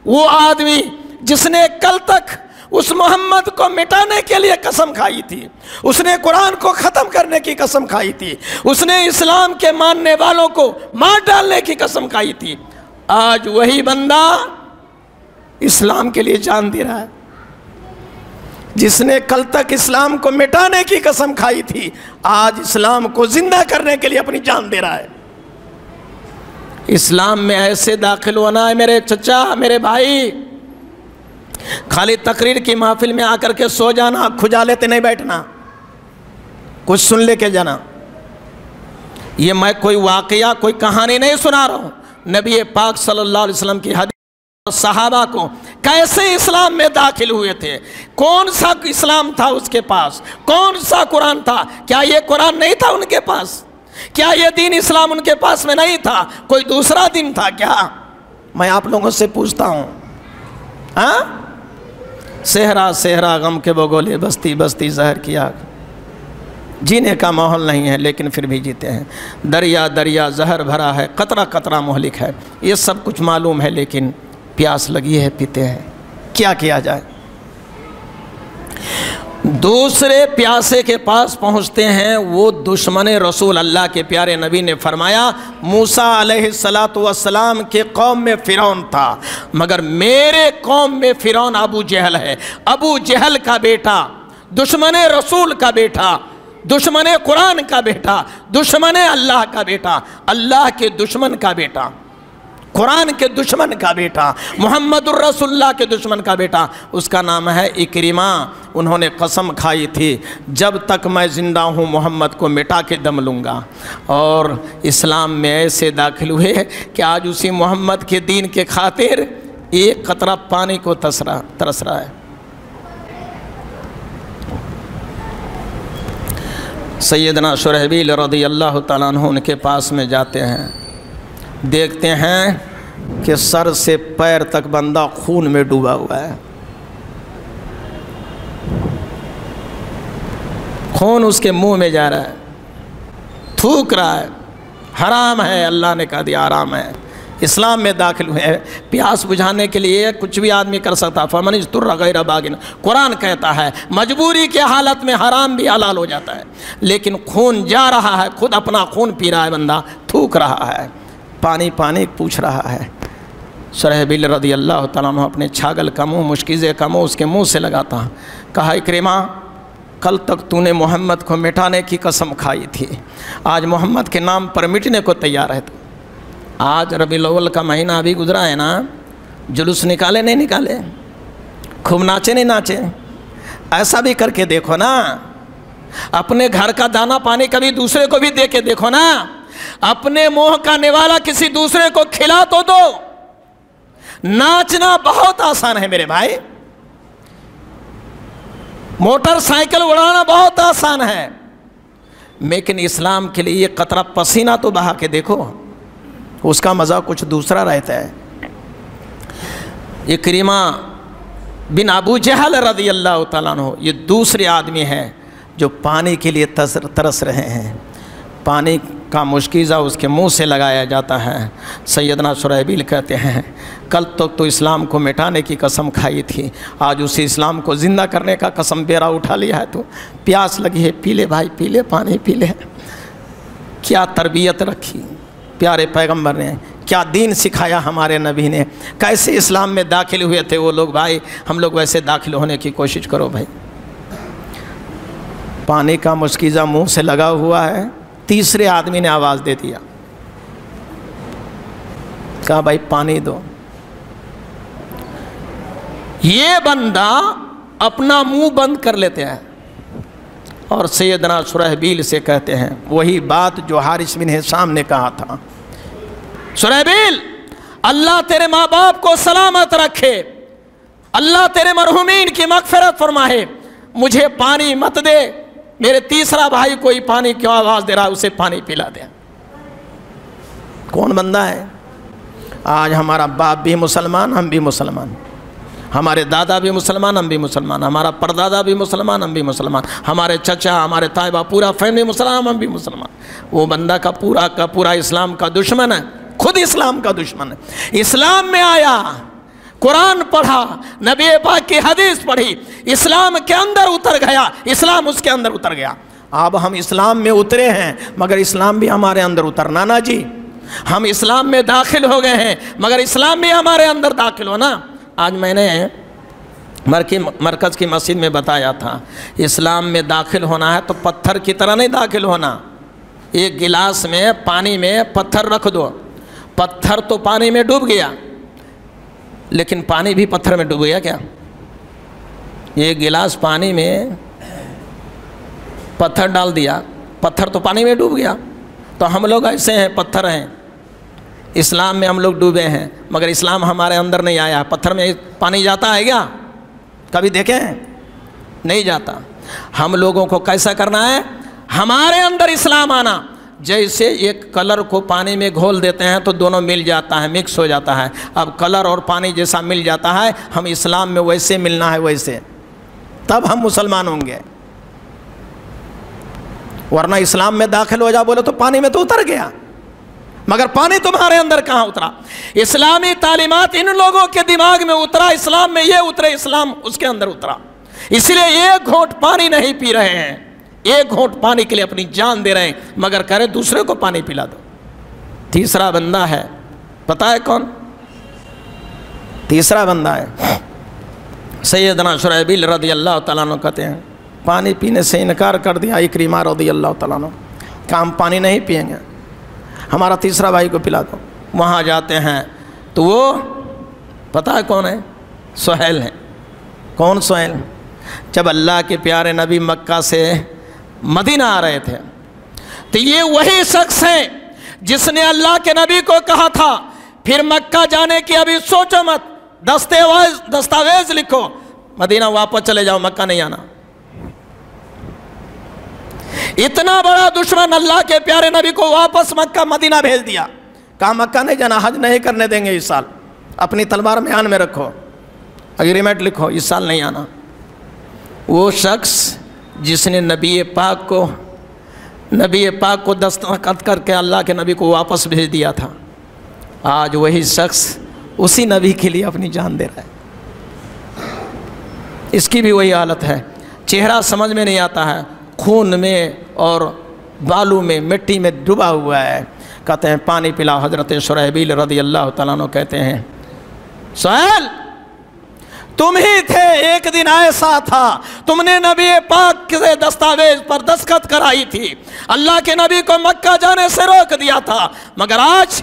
وہ آدمی جس نے کل تک اس محمد کو مٹانے کے لیے قسم کھائی تھی، اس نے قرآن کو ختم کرنے کی قسم کھائی تھی، اس نے اسلام کے ماننے والوں کو مار ڈالنے کی قسم کھائی تھی، آج وہی بندہ اسلام کے لیے جان دے رہا ہے۔ جس نے کل تک اسلام کو مٹانے کی قسم کھائی تھی، آج اسلام کو زندہ کرنے کے لیے اپنی جان دے رہا ہے۔ اسلام میں ایسے داخل ہونا ہے میرے چچا، میرے بھائی، خالی تقریر کی محفل میں آ کر کے سو جانا، کھجالے تے نہیں بیٹھنا، کچھ سن لے کے جانا۔ یہ میں کوئی واقعہ کوئی کہانی نہیں سنا رہا ہوں، نبی پاک صلی اللہ علیہ وسلم کی حدیث، صحابہ کو کیسے اسلام میں داخل ہوئے تھے، کون سا اسلام تھا اس کے پاس، کون سا قرآن تھا، کیا یہ قرآن نہیں تھا ان کے پاس، کیا یہ دین اسلام ان کے پاس میں نہیں تھا، کوئی دوسرا دین تھا کیا؟ میں آپ لوگوں سے پوچھتا ہوں، ہاں؟ صحرا صحرا غم کے بگولے، بستی بستی زہر کی آگ، جینے کا ماحول نہیں ہے لیکن پھر بھی جیتے ہیں، دریا دریا زہر بھرا ہے، قطرہ قطرہ مہلک ہے، یہ سب کچھ معلوم ہے لیکن پیاس لگی ہے، پیتے ہیں، کیا کیا جائے؟ دوسرے پیاسے کے پاس پہنچتے ہیں، وہ دشمن رسول، اللہ کے پیارے نبی نے فرمایا موسیٰ علیہ السلام کے قوم میں فرعون تھا، مگر میرے قوم میں فرعون ابو جہل ہے، ابو جہل کا بیٹا، دشمن رسول کا بیٹا، دشمن قرآن کا بیٹا، دشمن اللہ کا بیٹا، اللہ کے دشمن کا بیٹا، قرآن کے دشمن کا بیٹا، محمد الرسول اللہ کے دشمن کا بیٹا، اس کا نام ہے اکرمہ۔ انہوں نے قسم کھائی تھی جب تک میں زندہ ہوں محمد کو مٹا کے دم لوں گا، اور اسلام میں ایسے داخل ہوئے کہ آج اسی محمد کے دین کے خاطر ایک قطرہ پانی کو ترس رہا ہے۔ سیدنا شرحبیل رضی اللہ تعالیٰ عنہ ان کے پاس میں جاتے ہیں، دیکھتے ہیں کہ سر سے پیر تک بندہ خون میں ڈوبا ہوا ہے، خون اس کے منہ میں جا رہا ہے، تھوک رہا ہے، حرام ہے، اللہ نے کہا دیا حرام ہے۔ اسلام میں داخل ہوئے ہیں، پیاس بجھانے کے لیے کچھ بھی آدمی کر سکتا، فمن اضطر غیر باغ، قرآن کہتا ہے مجبوری کے حالت میں حرام بھی حلال ہو جاتا ہے، لیکن خون جا رہا ہے، خود اپنا خون پی رہا ہے بندہ، تھوک رہا ہے، پانی پانی پوچھ رہا ہے۔ شرحبیل رضی اللہ تعالیٰ عنہ اپنے چھاگل کا منہ، مشکیزے کا منہ اس کے منہ سے لگاتا، کہا اکرمہ کل تک تو نے محمد کو مٹانے کی قسم کھائی تھی، آج محمد کے نام پر مٹنے کو تیار ہے۔ آج ربیع الاول کا مہینہ ابھی گزرا ہے نا، جلوس نکالے نہیں نکالے، خوب ناچے نہیں ناچے، ایسا بھی کر کے دیکھو نا، اپنے گھر کا دانا پانی کبھی دوسرے کو بھی دے کے دیکھو نا، اپنے منہ کا نوالا کسی دوسرے کو کھلا تو دو۔ ناچنا بہت آسان ہے میرے بھائی، موٹر سائیکل اڑانا بہت آسان ہے، لیکن اسلام کے لیے یہ قطرہ پسینہ تو بہا کے دیکھو، اس کا مزہ کچھ دوسرا رہتا ہے۔ اکرمہ بن ابو جہل رضی اللہ تعالیٰ عنہ یہ دوسرے آدمی ہیں جو پانی کے لیے ترس رہے ہیں۔ پانی کا مشکیزہ اس کے منہ سے لگایا جاتا ہے۔ سیدنا شرحبیل کہتے ہیں کل تک تو اسلام کو مٹانے کی قسم کھائی تھی، آج اسی اسلام کو زندہ کرنے کا قسم بیرا اٹھا لیا ہے، تو پیاس لگی ہے، پی لے بھائی، پی لے پانی، پی لے۔ کیا تربیت رکھی پیارے پیغمبر نے، کیا دین سکھایا ہمارے نبی نے، کیسے اسلام میں داخل ہوئے تھے وہ لوگ۔ بھائی ہم لوگ ویسے داخل ہونے کی کوشش کرو بھائی۔ پانی کا مشکیزہ منہ سے لگا ہوا ہے، تیسرے آدمی نے آواز دے دیا، کہا بھائی پانی دو۔ یہ بندہ اپنا منہ بند کر لیتے ہیں اور سیدنا شرحبیل سے کہتے ہیں وہی بات جو حارث بن ہشام نے کہا تھا، شرحبیل اللہ تیرے ماں باپ کو سلامت رکھے، اللہ تیرے مرحومین کی مغفرت فرمائے، مجھے پانی مت دے، میرے تیسرا بھائی کوئی پانی کیوں آواز دے رہا ہے، اسے پانی پلا دے۔ کون بندہ ہے؟ آج ہمارا باپ بھی مسلمان، ہم بھی مسلمان، ہمارے دادا بھی مسلمان، ہم بھی مسلمان، ہمارا پردادا بھی مسلمان، ہم بھی مسلمان، ہمارے چچا، ہمارے طیبہ، پورا فیملی مسلمان، ہم بھی مسلمان۔ وہ بندہ کا پورا اسلام کا دشمن ہے، خود اسلام کا دشمن ہے۔ اسلام میں آیا، قرآن پڑھا، نبی پاک کی حدیث پڑھی، اسلام کے اندر اتر گیا، اسلام اس کے اندر اتر گیا۔ اب ہم اسلام میں اترے ہیں مگر اسلام بھی ہمارے اندر اترنا نا جی۔ ہم اسلام میں داخل ہو گئے ہیں مگر اسلام بھی ہمارے اندر داخل ہونا۔ آج میں نے مرکز کی مسجد میں بتایا تھا، اسلام میں داخل ہونا ہے تو پتھر کی طرح نہیں داخل ہونا۔ ایک گلاس میں پانی میں پتھر رکھ دو، پتھر تو پانی میں ڈوب گیا لیکن پانی بھی پتھر میں ڈوب گیا کیا؟ ایک گلاس پانی میں پتھر ڈال دیا، پتھر تو پانی میں ڈوب گیا۔ تو ہم لوگ ایسے ہیں، پتھر ہیں، اسلام میں ہم لوگ ڈوبے ہیں مگر اسلام ہمارے اندر نہیں آیا۔ پتھر میں پانی جاتا ہے کیا؟ کبھی دیکھیں؟ نہیں جاتا۔ ہم لوگوں کو کیسا کرنا ہے؟ ہمارے اندر اسلام آنا۔ جیسے ایک کلر کو پانی میں گھول دیتے ہیں تو دونوں مل جاتا ہے، مکس ہو جاتا ہے۔ اب کلر اور پانی جیسا مل جاتا ہے، ہم اسلام میں ویسے ملنا ہے، ویسے تب ہم مسلمان ہوں گے۔ ورنہ اسلام میں داخل ہو جا بولے تو پانی میں تو اتر گیا مگر پانی تمہارے اندر کہاں اترا؟ اسلامی تعلیمات ان لوگوں کے دماغ میں اترا، اسلام میں یہ اترے، اسلام اس کے اندر اترا۔ اس لیے ایک گھونٹ پانی نہیں پی رہے ہیں، ایک گھونٹ پانی کے لیے اپنی جان دے رہے ہیں مگر کہہ رہے دوسرے کو پانی پلا دو۔ تیسرا بندہ ہے، پتہ ہے کون؟ تیسرا بندہ ہے سیدنا شرحبیل رضی اللہ تعالیٰ عنہ کہتے ہیں پانی پینے سے انکار کر دیا اکرمہ رضی اللہ تعالیٰ عنہ، کہ ہم پانی نہیں پئیں گے، ہمارا تیسرا بھائی کو پلا دو۔ وہاں جاتے ہیں تو وہ پتہ ہے کون ہے؟ سہیل ہے۔ کون سہیل؟ جب اللہ کے پیارے نبی مکہ سے مدینہ آ رہے تھے تو یہ وہی شخص ہے جس نے اللہ کے نبی کو کہا تھا پھر مکہ جانے کی ابھی سوچو مت، دستاویز لکھو، مدینہ واپس چلے جاؤ، مکہ نہیں آنا۔ اتنا بڑا دشمن اللہ کے پیارے نبی کو واپس مکہ مدینہ بھیج دیا، کہا مکہ نہیں جانا، حج نہیں کرنے دیں گے اس سال، اپنی تلوار میان میں رکھو، اگریمنٹ لکھو، اس سال نہیں آنا۔ وہ شخص جس نے نبی پاک کو دستخط کر کے اللہ کے نبی کو واپس بھیج دیا تھا، آج وہی شخص اسی نبی کے لیے اپنی جان دے رہا ہے۔ اس کی بھی وہی حالت ہے، چہرہ سمجھ میں نہیں آتا ہے، خون میں اور بالو میں، مٹی میں ڈوبا ہوا ہے۔ کہتے ہیں پانی پلا۔ حضرت شرحبیل رضی اللہ تعالیٰ عنہ کہتے ہیں سہیل تم ہی تھے، ایک دن ایسا تھا تم نے نبی پاک کے دستاویز پر دستخط کرائی تھی، اللہ کے نبی کو مکہ جانے سے روک دیا تھا، مگر آج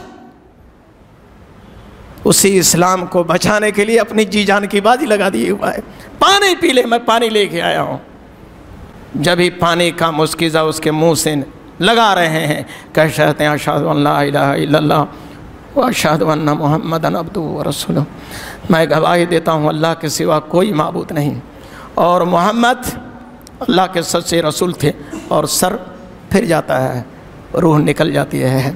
اسی اسلام کو بچانے کے لیے اپنی جی جان کی بازی لگا دی ہوا ہے۔ پانی پی لے، میں پانی لے کے آیا ہوں۔ جب ہی پانی کا مسکیزہ اس کے منہ سے لگا رہے ہیں، کہتے ہیں اشہد ان لا الہ الا اللہ واشہد ان محمدًا عبدہ ورسولہ، میں گواہی دیتا ہوں اللہ کے سوا کوئی معبود نہیں اور محمد اللہ کے سچے رسول تھے، اور سر پھر جاتا ہے، روح نکل جاتی ہے۔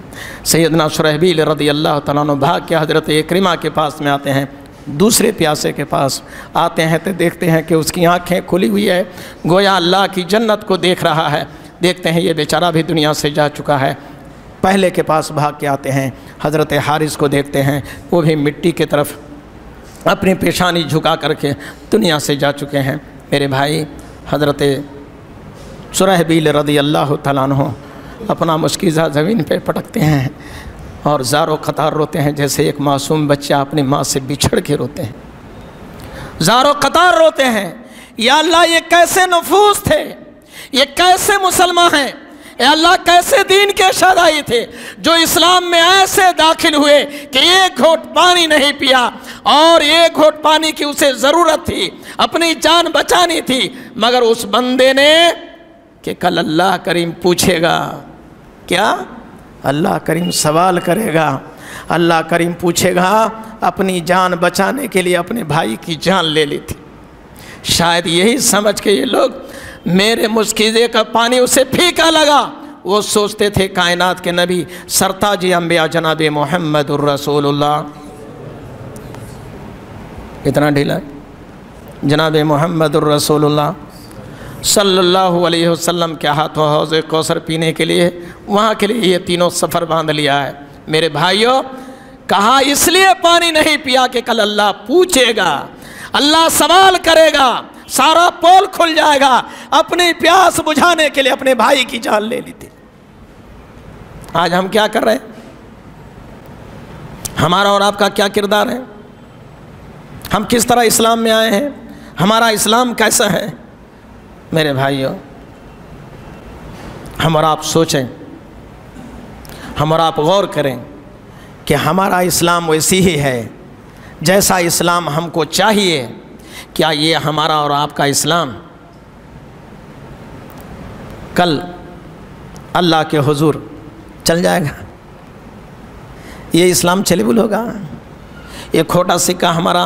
سیدنا شرحبیل رضی اللہ تعالیٰ عنہ بھاگ کے حضرت اکرمہ کے پاس میں آتے ہیں، دوسرے پیاسے کے پاس آتے ہیں تو دیکھتے ہیں کہ اس کی آنکھیں کھلی ہوئی ہے، گویا اللہ کی جنت کو دیکھ رہا ہے۔ دیکھتے ہیں یہ بیچارہ بھی دنیا سے جا چکا ہے۔ پہلے کے پاس بھاگ کے آتے ہیں، حضرت حارث کو دیکھتے ہیں، وہ بھی مٹی کی طرف اپنی پیشانی جھکا کر کے دنیا سے جا چکے ہیں۔ میرے بھائی، حضرت شرحبیل رضی اللہ تعالیٰ عنہ اپنا مشکیزہ زمین پہ پٹکتے ہیں اور زارو قطار روتے ہیں، جیسے ایک معصوم بچہ اپنی ماں سے بچھڑ کے روتے ہیں، زارو قطار روتے ہیں۔ یا اللہ، یہ کیسے نفوس تھے، یہ کیسے مسلمان ہیں، اے اللہ کیسے دین کے شہدائی تھے جو اسلام میں ایسے داخل ہوئے کہ ایک گھونٹ پانی نہیں پیا، اور ایک گھونٹ پانی کی اسے ضرورت تھی، اپنی جان بچانی تھی، مگر اس بندے نے کہ کل اللہ کریم پوچھے گا، کیا؟ اللہ کریم سوال کرے گا، اللہ کریم پوچھے گا، اپنی جان بچانے کے لیے اپنے بھائی کی جان لے لی تھی۔ شاید یہی سمجھ کے یہ لوگ میرے مشکیزے کا پانی اسے پھیکا لگا۔ وہ سوچتے تھے کائنات کے نبی سرتاج انبیاء جناب محمد الرسول اللہ، اتنا ڈھیلا ہے، جناب محمد الرسول اللہ صلی اللہ علیہ وسلم کے ہاتھوں حوض کوثر پینے کے لیے، وہاں کے لیے یہ تینوں سفر باندھ لیا ہے۔ میرے بھائیوں، کہا اس لیے پانی نہیں پیا کہ کل اللہ پوچھے گا، اللہ سوال کرے گا، سارا پول کھل جائے گا۔ اپنی پیاس بجھانے کے لیے اپنے بھائی کی جان لے لی تھی۔ آج ہم کیا کر رہے ہیں؟ ہمارا اور آپ کا کیا کردار ہے؟ ہم کس طرح اسلام میں آئے ہیں؟ ہمارا اسلام کیسا ہے؟ میرے بھائیوں، ہم اور آپ سوچیں، ہم اور آپ غور کریں کہ ہمارا اسلام ویسی ہی ہے جیسا اسلام ہم کو چاہیے؟ کیا یہ ہمارا اور آپ کا اسلام کل اللہ کے حضور چل جائے گا؟ یہ اسلام چلیبل ہوگا؟ یہ کھوٹا سکہ ہمارا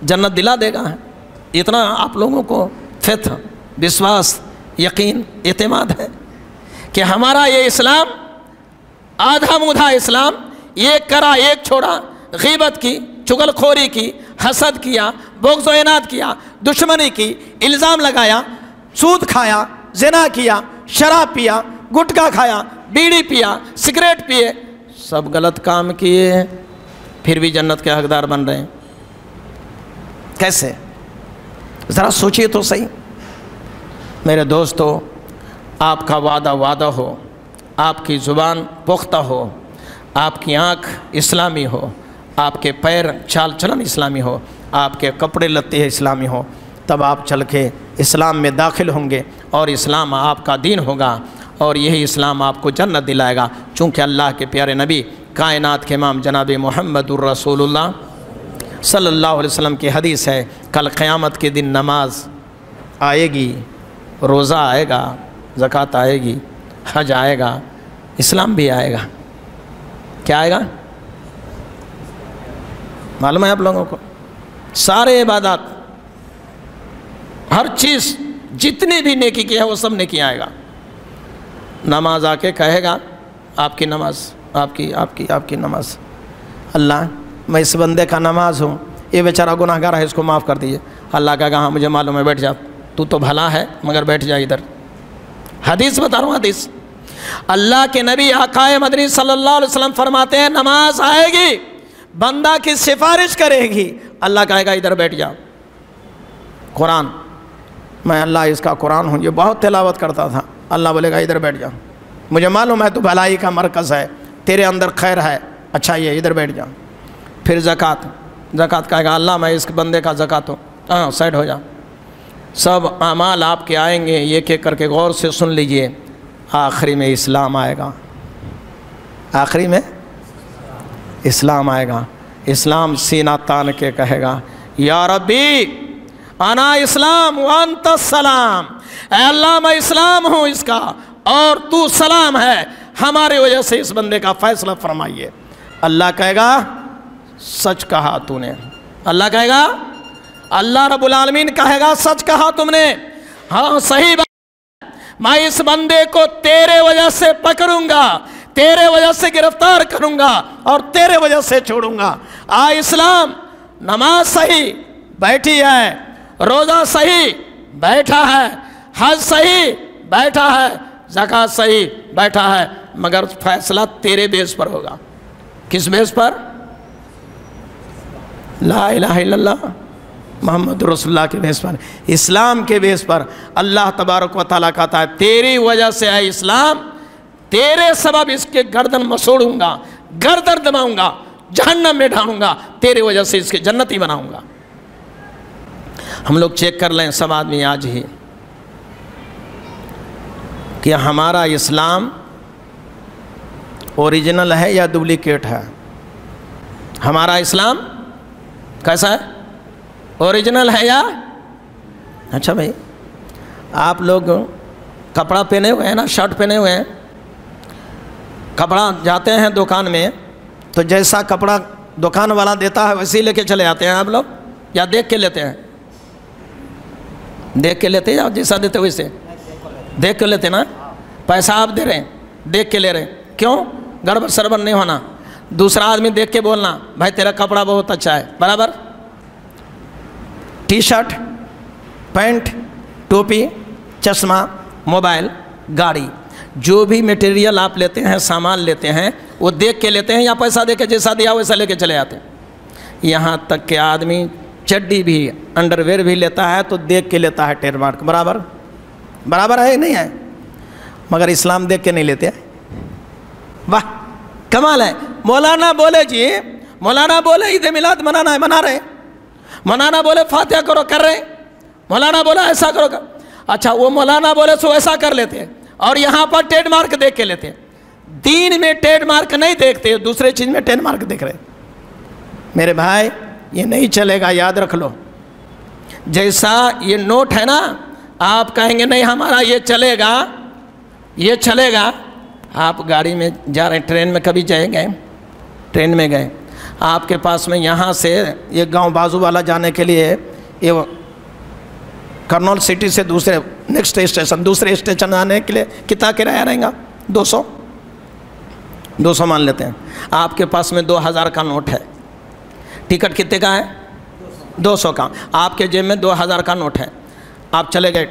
جنت دلا دے گا؟ اتنا آپ لوگوں کو فیتھ، وشواس، یقین، اعتماد ہے کہ ہمارا یہ اسلام آدھا مودھا اسلام، ایک کرا ایک چھوڑا، غیبت کی، چغل خوری کی، حسد کیا، بغض و عناد کیا، دشمنی کی، الزام لگایا، سود کھایا، زنا کیا، شراب پیا، گٹکا کھایا، بیڑی پیا، سگریٹ پیے، سب غلط کام کیے، پھر بھی جنت کے حقدار بن رہے ہیں۔ کیسے؟ ذرا سوچئے تو صحیح۔ میرے دوستو، آپ کا وعدہ ہو، آپ کی زبان پختہ ہو، آپ کی آنکھ اسلامی ہو، آپ کے پیر چال چلن اسلامی ہو، آپ کے کپڑے لتے اسلامی ہو، تب آپ چل کے اسلام میں داخل ہوں گے، اور اسلام آپ کا دین ہوگا، اور یہی اسلام آپ کو جنت دلائے گا۔ چونکہ اللہ کے پیارے نبی کائنات کے امام جناب محمد الرسول اللہ صلی اللہ علیہ وسلم کی حدیث ہے، کل قیامت کے دن نماز آئے گی، روزہ آئے گا، زکوٰۃ آئے گی، حج آئے گا، اسلام بھی آئے گا۔ کیا آئے گا؟ معلوم ہے آپ لوگوں کو؟ سارے عبادات، ہر چیز، جتنی بھی نیکی کی ہے وہ سب نیکی آئے گا۔ نماز آ کے کہے گا، آپ کی نماز، آپ کی نماز، اللہ میں اس بندے کا نماز ہوں، یہ بیچارہ گناہ گار ہے، اس کو معاف کر دیجیے۔ اللہ کہے گا ہاں مجھے معلوم ہے، بیٹھ جا، تو بھلا ہے مگر بیٹھ جا ادھر۔ حدیث بتا رہا ہوں، حدیث۔ اللہ کے نبی آقا مدنی صلی اللہ علیہ وسلم فرماتے ہیں نماز آئے گی، بندہ کی سفارش کرے گی، اللہ کہے گا ادھر بیٹھ جا۔ قرآن، میں اللہ اس کا قرآن ہوں، یہ بہت تلاوت کرتا تھا، اللہ بولے گا ادھر بیٹھ جا، مجھے معلوم ہے تو بھلائی کا مرکز ہے، تیرے اندر خیر ہے، اچھا یہ ادھر بیٹھ جا۔ پھر زکوٰۃ کہے گا اللہ میں اس بندے کا زکوٰۃ ہوں، ہاں سائڈ ہو جا۔ سب اعمال آپ کے آئیں گے، یہ کہ کر کے غور سے سن لیجئے، آخری میں اسلام آئے گا، آخری میں اسلام آئے گا۔ اسلام سینہ تان کے کہے گا یا ربی انا اسلام وانت السلام، اے اللہ میں اسلام ہوں اس کا اور تو سلام ہے، ہماری وجہ سے اس بندے کا فیصلہ فرمائیے۔ اللہ کہے گا سچ کہا تو نے، اللہ کہے گا، اللہ رب العالمین کہے گا سچ کہا تم نے، ہاں صحیح بات، میں اس بندے کو تیرے وجہ سے پکڑوں گا، تیرے وجہ سے گرفتار کروں گا اور تیرے وجہ سے چھوڑوں گا۔ اسلام، نماز صحیح بیٹھی ہے، روزہ صحیح بیٹھا ہے، حج صحیح بیٹھا ہے، زکوٰۃ صحیح بیٹھا ہے، مگر فیصلہ تیرے بیس پر ہوگا۔ کس بیس پر؟ لا الہ الا اللہ محمد رسول اللہ کے بیس پر، اسلام کے بیس پر۔ اللہ تبارک و تعالیٰ کہتا ہے تیری وجہ سے ہے اسلام، تیرے سبب اس کے گردن مسوڑوں گا، گردن دباؤں گا، جہنم میں ڈالوں گا، تیرے وجہ سے اس کے جنتی بناؤں گا۔ ہم لوگ چیک کر لیں سب آدمی آج ہی کہ ہمارا اسلام اوریجنل ہے یا ڈپلیکیٹ ہے۔ ہمارا اسلام کیسا ہے؟ اوریجنل ہے یا؟ اچھا بھائی، آپ لوگ کپڑا پہنے ہوئے ہیں نا، شرٹ پہنے ہوئے ہیں، کپڑا جاتے ہیں دکان میں تو جیسا کپڑا دکان والا دیتا ہے ویسے ہی لے کے چلے آتے ہیں آپ لوگ، یا دیکھ کے لیتے ہیں؟ دیکھ کے لیتے ہیں یا جیسا دیتے ویسے؟ دیکھ کے لیتے نا، پیسہ آپ دے رہے ہیں دیکھ کے لے رہے ہیں، کیوں؟ گڑبڑ سربر نہیں ہونا، دوسرا آدمی دیکھ کے بولنا بھائی تیرا کپڑا بہت اچھا ہے، برابر؟ ٹی شرٹ، پینٹ، ٹوپی، چشمہ، موبائل، گاڑی، جو بھی میٹیریل آپ لیتے ہیں، سامان لیتے ہیں، وہ دیکھ کے لیتے ہیں یا پیسہ دے کے جیسا دیا ویسا لے کے چلے آتے ہیں؟ یہاں تک کہ آدمی چڈی بھی، انڈر ویئر بھی لیتا ہے تو دیکھ کے لیتا ہے ٹیگ مارک، برابر؟ برابر ہے نہیں ہے؟ مگر اسلام دیکھ کے نہیں لیتے۔ واہ کمال ہے۔ مولانا بولے جی، مولانا بولے عید میلاد منانا ہے، منا رہے، مولانا بولے فاتحہ کرو، کر رہے، مولانا بولا ایسا کرو، اچھا وہ مولانا بولے سو ایسا کر لیتے ہیں، اور یہاں پر ٹیگ مارک دیکھ کے لیتے ہیں۔ دین میں ٹیگ مارک نہیں دیکھتے، دوسرے چیز میں ٹیگ مارک دیکھ رہے۔ میرے بھائی یہ نہیں چلے گا، یاد رکھ لو۔ جیسا یہ نوٹ ہے نا، آپ کہیں گے نہیں ہمارا یہ چلے گا، یہ چلے گا۔ آپ گاڑی میں جا رہے ہیں، ٹرین میں کبھی جائے گئے؟ ٹرین میں گئے، آپ کے پاس میں یہاں سے یہ گاؤں بازو والا جانے کے لیے، یہ کرنول سٹی سے دوسرے نیکسٹ اسٹیشن، دوسرے اسٹیشن آنے کے لیے کتنا کرایہ رہے گا؟ 200 مان لیتے ہیں۔ آپ کے پاس میں 2000 کا نوٹ ہے، ٹکٹ کتنے کا ہے؟ 200 کا۔ آپ کے جیب میں 2000 کا نوٹ ہے، آپ چلے گئے،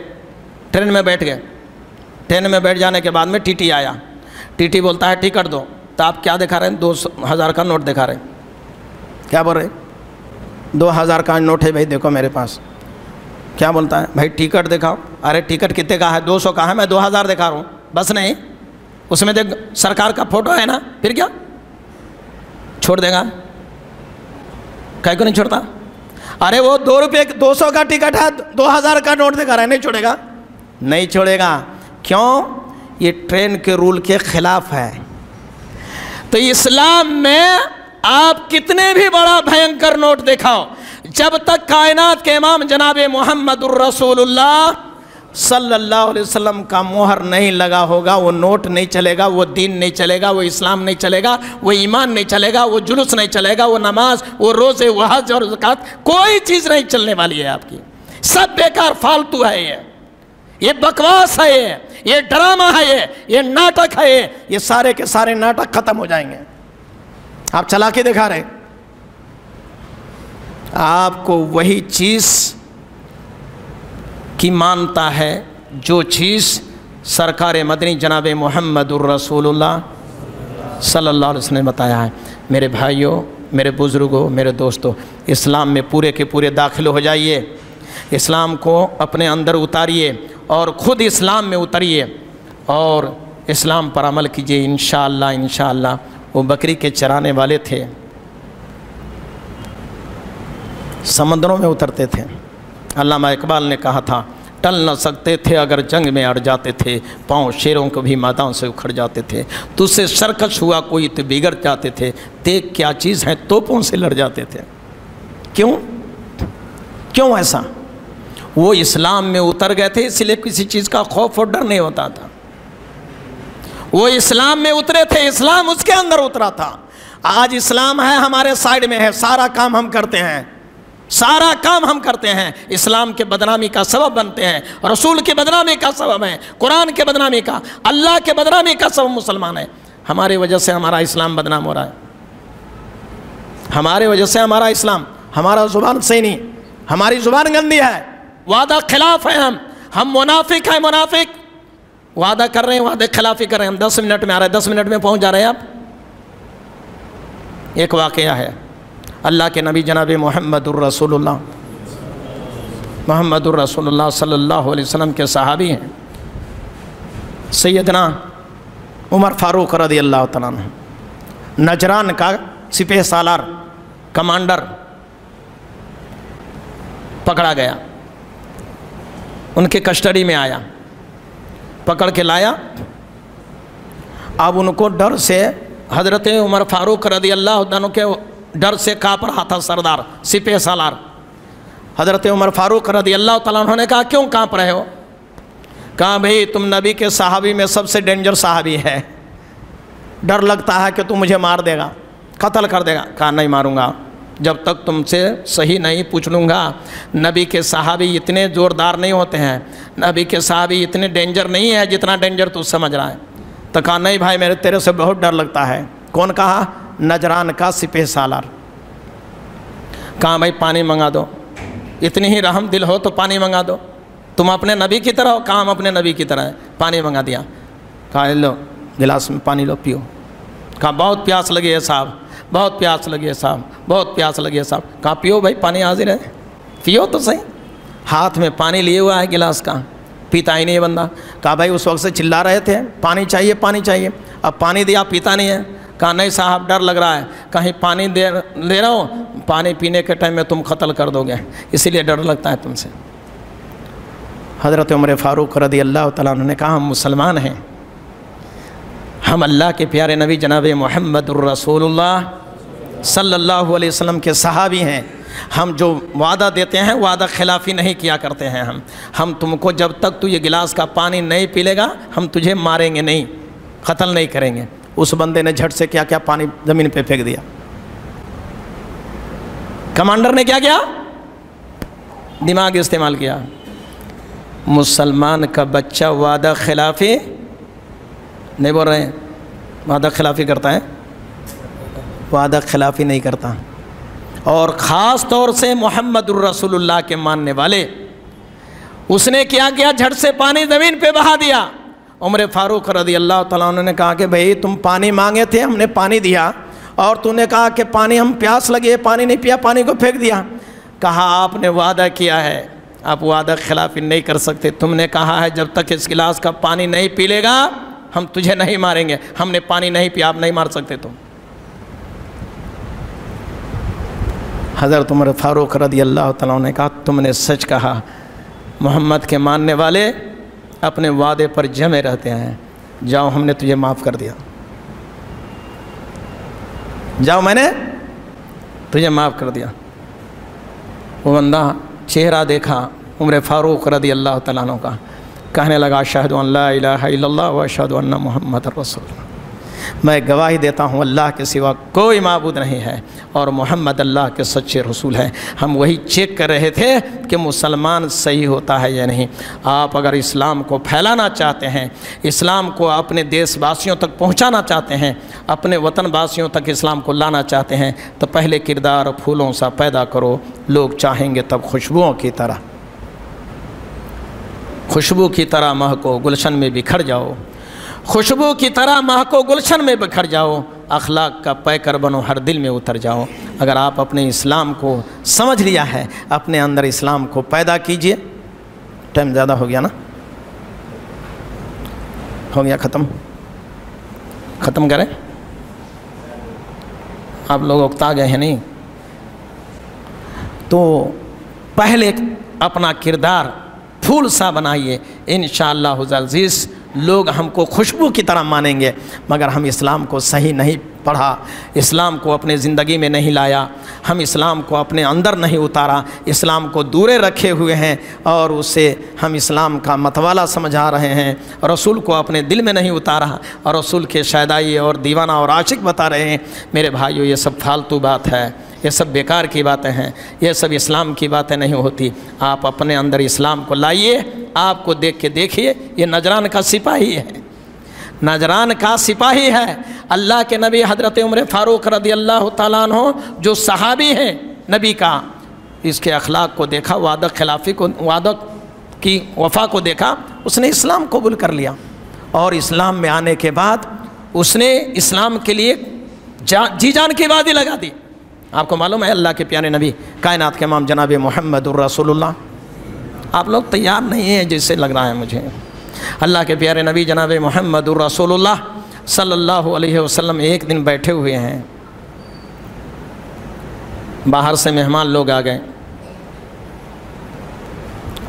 ٹرین میں بیٹھ گئے، ٹرین میں بیٹھ جانے کے بعد میں ٹی ٹی آیا، ٹی ٹی بولتا ہے ٹکٹ دو، تو آپ کیا دکھا رہے ہیں؟ 2000 کا نوٹ دکھا رہے ہیں۔ کیا بول رہے ہیں؟ 2000 کا نوٹ ہے بھائی، دیکھو میرے پاس۔ کیا بولتا ہے؟ بھائی ٹکٹ دکھاؤ۔ ارے ٹکٹ کتنے کا ہے؟ 200 کا ہے، میں 2000 دکھا رہا ہوں۔ بس نہیں، اس میں دیکھ سرکار کا فوٹو ہے نا، پھر کیا چھوڑ دے گا؟ کہیں کو نہیں چھوڑتا؟ ارے وہ 2 روپے 200 کا ٹکٹ ہے، 2000 کا نوٹ دکھا رہا ہے، نہیں چھوڑے گا؟ نہیں چھوڑے گا۔ کیوں؟ یہ ٹرین کے رول کے خلاف ہے۔ تو اسلام میں آپ کتنے بھی بڑا بھینکر نوٹ دکھاؤ، جب تک کائنات کے امام جناب محمد الرسول اللہ صلی اللہ علیہ وسلم کا مہر نہیں لگا ہوگا، وہ نوٹ نہیں چلے گا، وہ دین نہیں چلے گا، وہ اسلام نہیں چلے گا، وہ ایمان نہیں چلے گا، وہ جلوس نہیں چلے گا، وہ نماز، وہ روزے، وہ حج اور زکوٰۃ، کوئی چیز نہیں چلنے والی ہے آپ کی۔ سب بیکار فالتو ہے، یہ بکواس ہے، یہ ڈرامہ ہے، یہ ناٹک ہے، یہ سارے کے سارے ناٹک ختم ہو جائیں گے۔ آپ چلا کے دکھا رہے، آپ کو وہی چیز کی مانتا ہے جو چیز سرکار مدنی جناب محمد الرسول اللہ صلی اللہ علیہ وسلم نے بتایا ہے۔ میرے بھائیوں، میرے بزرگوں، میرے دوستوں، اسلام میں پورے کے پورے داخل ہو جائیے، اسلام کو اپنے اندر اتاریے اور خود اسلام میں اتریے اور اسلام پر عمل کیجیے۔ انشاءاللہ انشاءاللہ۔ وہ بکری کے چرانے والے تھے، سمندروں میں اترتے تھے۔ علامہ اقبال نے کہا تھا، ٹل نہ سکتے تھے اگر جنگ میں اڑ جاتے تھے، پاؤں شیروں کو بھی میدان سے اکھڑ جاتے تھے، تجھ سے سرکش ہوا کوئی تو بگڑ جاتے تھے، دیکھ کیا چیز ہے توپوں سے لڑ جاتے تھے۔ کیوں ایسا؟ وہ اسلام میں اتر گئے تھے، اس لیے کسی چیز کا خوف اور ڈر نہیں ہوتا تھا۔ وہ اسلام میں اترے تھے، اسلام اس کے اندر اترا تھا۔ آج اسلام ہے ہمارے سائیڈ میں ہے، سارا کام ہم کرتے ہیں، سارا کام ہم کرتے ہیں، اسلام کے بدنامی کا سبب بنتے ہیں، رسول کے بدنامی کا سبب ہے، قرآن کے بدنامی کا، اللہ کے بدنامی کا سبب مسلمان ہے۔ ہماری وجہ سے ہمارا اسلام بدنام ہو رہا ہے، ہمارے وجہ سے ہمارا اسلام، ہمارا زبان صحیح نہیں، ہماری زبان گندی ہے، وعدہ خلاف ہے، ہم منافق ہیں، منافق وعدہ کر رہے ہیں، وعدے خلافی کر رہے ہیں۔ ہم 10 منٹ میں آ رہے ہیں، 10 منٹ میں پہنچ جا رہے ہیں آپ۔ ایک واقعہ ہے، اللہ کے نبی جناب محمد الرسول اللہ، محمد الرسول اللہ صلی اللہ علیہ وسلم کے صحابی ہیں سیدنا عمر فاروق رضی اللہ تعالیٰ عنہ، نجران کا سپہ سالار کمانڈر پکڑا گیا، ان کے کسٹڈی میں آیا، پکڑ کے لایا۔ اب ان کو ڈر سے حضرت عمر فاروق رضی اللہ عنہ کے ڈر سے کانپ رہا تھا سردار سپہ سالار۔ حضرت عمر فاروق رضی اللہ تعالیٰ عنہ نے کہا کیوں کانپ رہے ہو؟ کہا بھئی تم نبی کے صحابی میں سب سے ڈینجر صحابی ہے، ڈر لگتا ہے کہ تم مجھے مار دے گا، قتل کر دے گا۔ کہا نہیں ماروں گا، جب تک تم سے صحیح نہیں پوچھ لوں گا۔ نبی کے صحابی اتنے زوردار نہیں ہوتے ہیں، نبی کے صحابی اتنے ڈینجر نہیں ہے جتنا ڈینجر تو سمجھ رہا ہے۔ تو کہا نہیں بھائی میرے تیرے سے بہت ڈر لگتا ہے۔ کون کہا؟ نجران کا سپہ سالار۔ کہا بھائی پانی منگا دو، اتنی ہی رحم دل ہو تو پانی منگا دو، تم اپنے نبی کی طرح ہو؟ کہا ہم اپنے نبی کی طرح ہے۔ پانی منگا دیا، کہا لو گلاس میں پانی لو پیو۔ کہا بہت پیاس لگی ہے صاحب، بہت پیاس لگی ہے صاحب، بہت پیاس لگی ہے صاحب۔ کہا پیو بھائی پانی حاضر ہے، پیو تو صحیح۔ ہاتھ میں پانی لیے ہوا ہے گلاس کا، پیتا ہی نہیں ہے بندہ۔ کہا بھائی اس وقت سے چلا رہے تھے پانی چاہیے پانی چاہیے، اب پانی دیا پیتا نہیں ہے۔ کہا نہیں صاحب ڈر لگ رہا ہے، کہیں پانی دے رہا ہوں پانی پینے کے ٹائم میں تم قتل کر دو گے، اسی لیے ڈر لگتا ہے تم سے۔ حضرت عمر فاروق رضی اللہ تعالیٰ عنہ نے کہا ہم مسلمان ہیں، ہم اللہ کے پیارے نبی جناب محمد الرسول اللہ صلی اللہ علیہ وسلم کے صحابی ہیں، ہم جو وعدہ دیتے ہیں وعدہ خلافی نہیں کیا کرتے ہیں۔ ہم تم کو جب تک تو یہ گلاس کا پانی نہیں پی لے گا ہم تجھے ماریں گے نہیں، قتل نہیں کریں گے۔ اس بندے نے جھٹ سے کیا کیا پانی زمین پہ پھینک دیا۔ کمانڈر نے کیا کیا؟ دماغ استعمال کیا۔ مسلمان کا بچہ وعدہ خلافی نہیں بول رہے ہیں، وعدہ خلافی کرتا ہے؟ وعدہ خلافی نہیں کرتا، اور خاص طور سے محمد الرسول اللہ کے ماننے والے۔ اس نے کیا کیا؟ جھٹ سے پانی زمین پہ بہا دیا۔ عمر فاروق رضی اللہ تعالیٰ عنہ نے کہا کہ بھئی تم پانی مانگے تھے ہم نے پانی دیا، اور تو نے کہا کہ پانی ہم پیاس لگی ہے پانی نہیں پیا، پانی کو پھینک دیا۔ کہا آپ نے وعدہ کیا ہے، آپ وعدہ خلافی نہیں کر سکتے، تم نے کہا ہے جب تک اس گلاس کا پانی نہیں پی لے گا ہم تجھے نہیں ماریں گے، ہم نے پانی نہیں پیا، آپ نہیں مار سکتے تم۔ حضرت عمر فاروق رضی اللہ تعالیٰ عنہ نے کہا تم نے سچ کہا، محمد کے ماننے والے اپنے وعدے پر جمے رہتے ہیں، جاؤ ہم نے تجھے معاف کر دیا، جاؤ میں نے تجھے معاف کر دیا۔ وہ بندہ چہرہ دیکھا عمر فاروق رضی اللہ تعالیٰ عنہ کا، کہنے لگا اشہد ان لا الہ الا اللہ و اشہد ان محمد رسول اللہ، میں گواہی دیتا ہوں اللہ کے سوا کوئی معبود نہیں ہے اور محمد اللہ کے سچے رسول ہیں۔ ہم وہی چیک کر رہے تھے کہ مسلمان صحیح ہوتا ہے یا نہیں۔ آپ اگر اسلام کو پھیلانا چاہتے ہیں، اسلام کو اپنے دیش واسیوں تک پہنچانا چاہتے ہیں، اپنے وطن واسیوں تک اسلام کو لانا چاہتے ہیں، تو پہلے کردار پھولوں سا پیدا کرو، لوگ چاہیں گے تب خوشبوؤں کی طرح، خوشبو کی طرح مہکو، گلشن میں بکھر جاؤ، خوشبو کی طرح مہکو، گلشن میں بکھر جاؤ، اخلاق کا پیکر بنو، ہر دل میں اتر جاؤ۔ اگر آپ اپنے اسلام کو سمجھ لیا ہے، اپنے اندر اسلام کو پیدا کیجئے۔ ٹائم زیادہ ہو گیا نا؟ ہو گیا ختم کریں؟ آپ لوگ اکتا گئے ہیں نہیں؟ تو پہلے اپنا کردار پھول سا بنائیے، انشاءاللہ العزیز لوگ ہم کو خوشبو کی طرح مانیں گے۔ مگر ہم اسلام کو صحیح نہیں پڑھا، اسلام کو اپنے زندگی میں نہیں لایا، ہم اسلام کو اپنے اندر نہیں اتارا، اسلام کو دورے رکھے ہوئے ہیں اور اسے ہم اسلام کا متوالا سمجھا رہے ہیں، رسول کو اپنے دل میں نہیں اتارا اور رسول کے شیدائی اور دیوانہ اور عاشق بتا رہے ہیں۔ میرے بھائیو یہ سب فالتو بات ہے، یہ سب بیکار کی باتیں ہیں، یہ سب اسلام کی باتیں نہیں ہوتی۔ آپ اپنے اندر اسلام کو لائیے، آپ کو دیکھ کے دیکھیے، یہ نجران کا سپاہی ہے، نجران کا سپاہی ہے۔ اللہ کے نبی حضرت عمر فاروق رضی اللہ تعالیٰ عنہ جو صحابی ہیں نبی کا، اس کے اخلاق کو دیکھا، وعدہ خلافی کو، وعدہ کی وفا کو دیکھا، اس نے اسلام قبول کر لیا، اور اسلام میں آنے کے بعد اس نے اسلام کے لیے جی جان کی وادی لگا دی۔ آپ کو معلوم ہے اللہ کے پیارے نبی کائنات کے امام جناب محمد الرسول اللہ، آپ لوگ تیار نہیں ہیں جیسے لگ رہا ہے مجھے، اللہ کے پیارے نبی جناب محمد الرسول اللہ صلی اللہ علیہ وسلم ایک دن بیٹھے ہوئے ہیں، باہر سے مہمان لوگ آ گئے،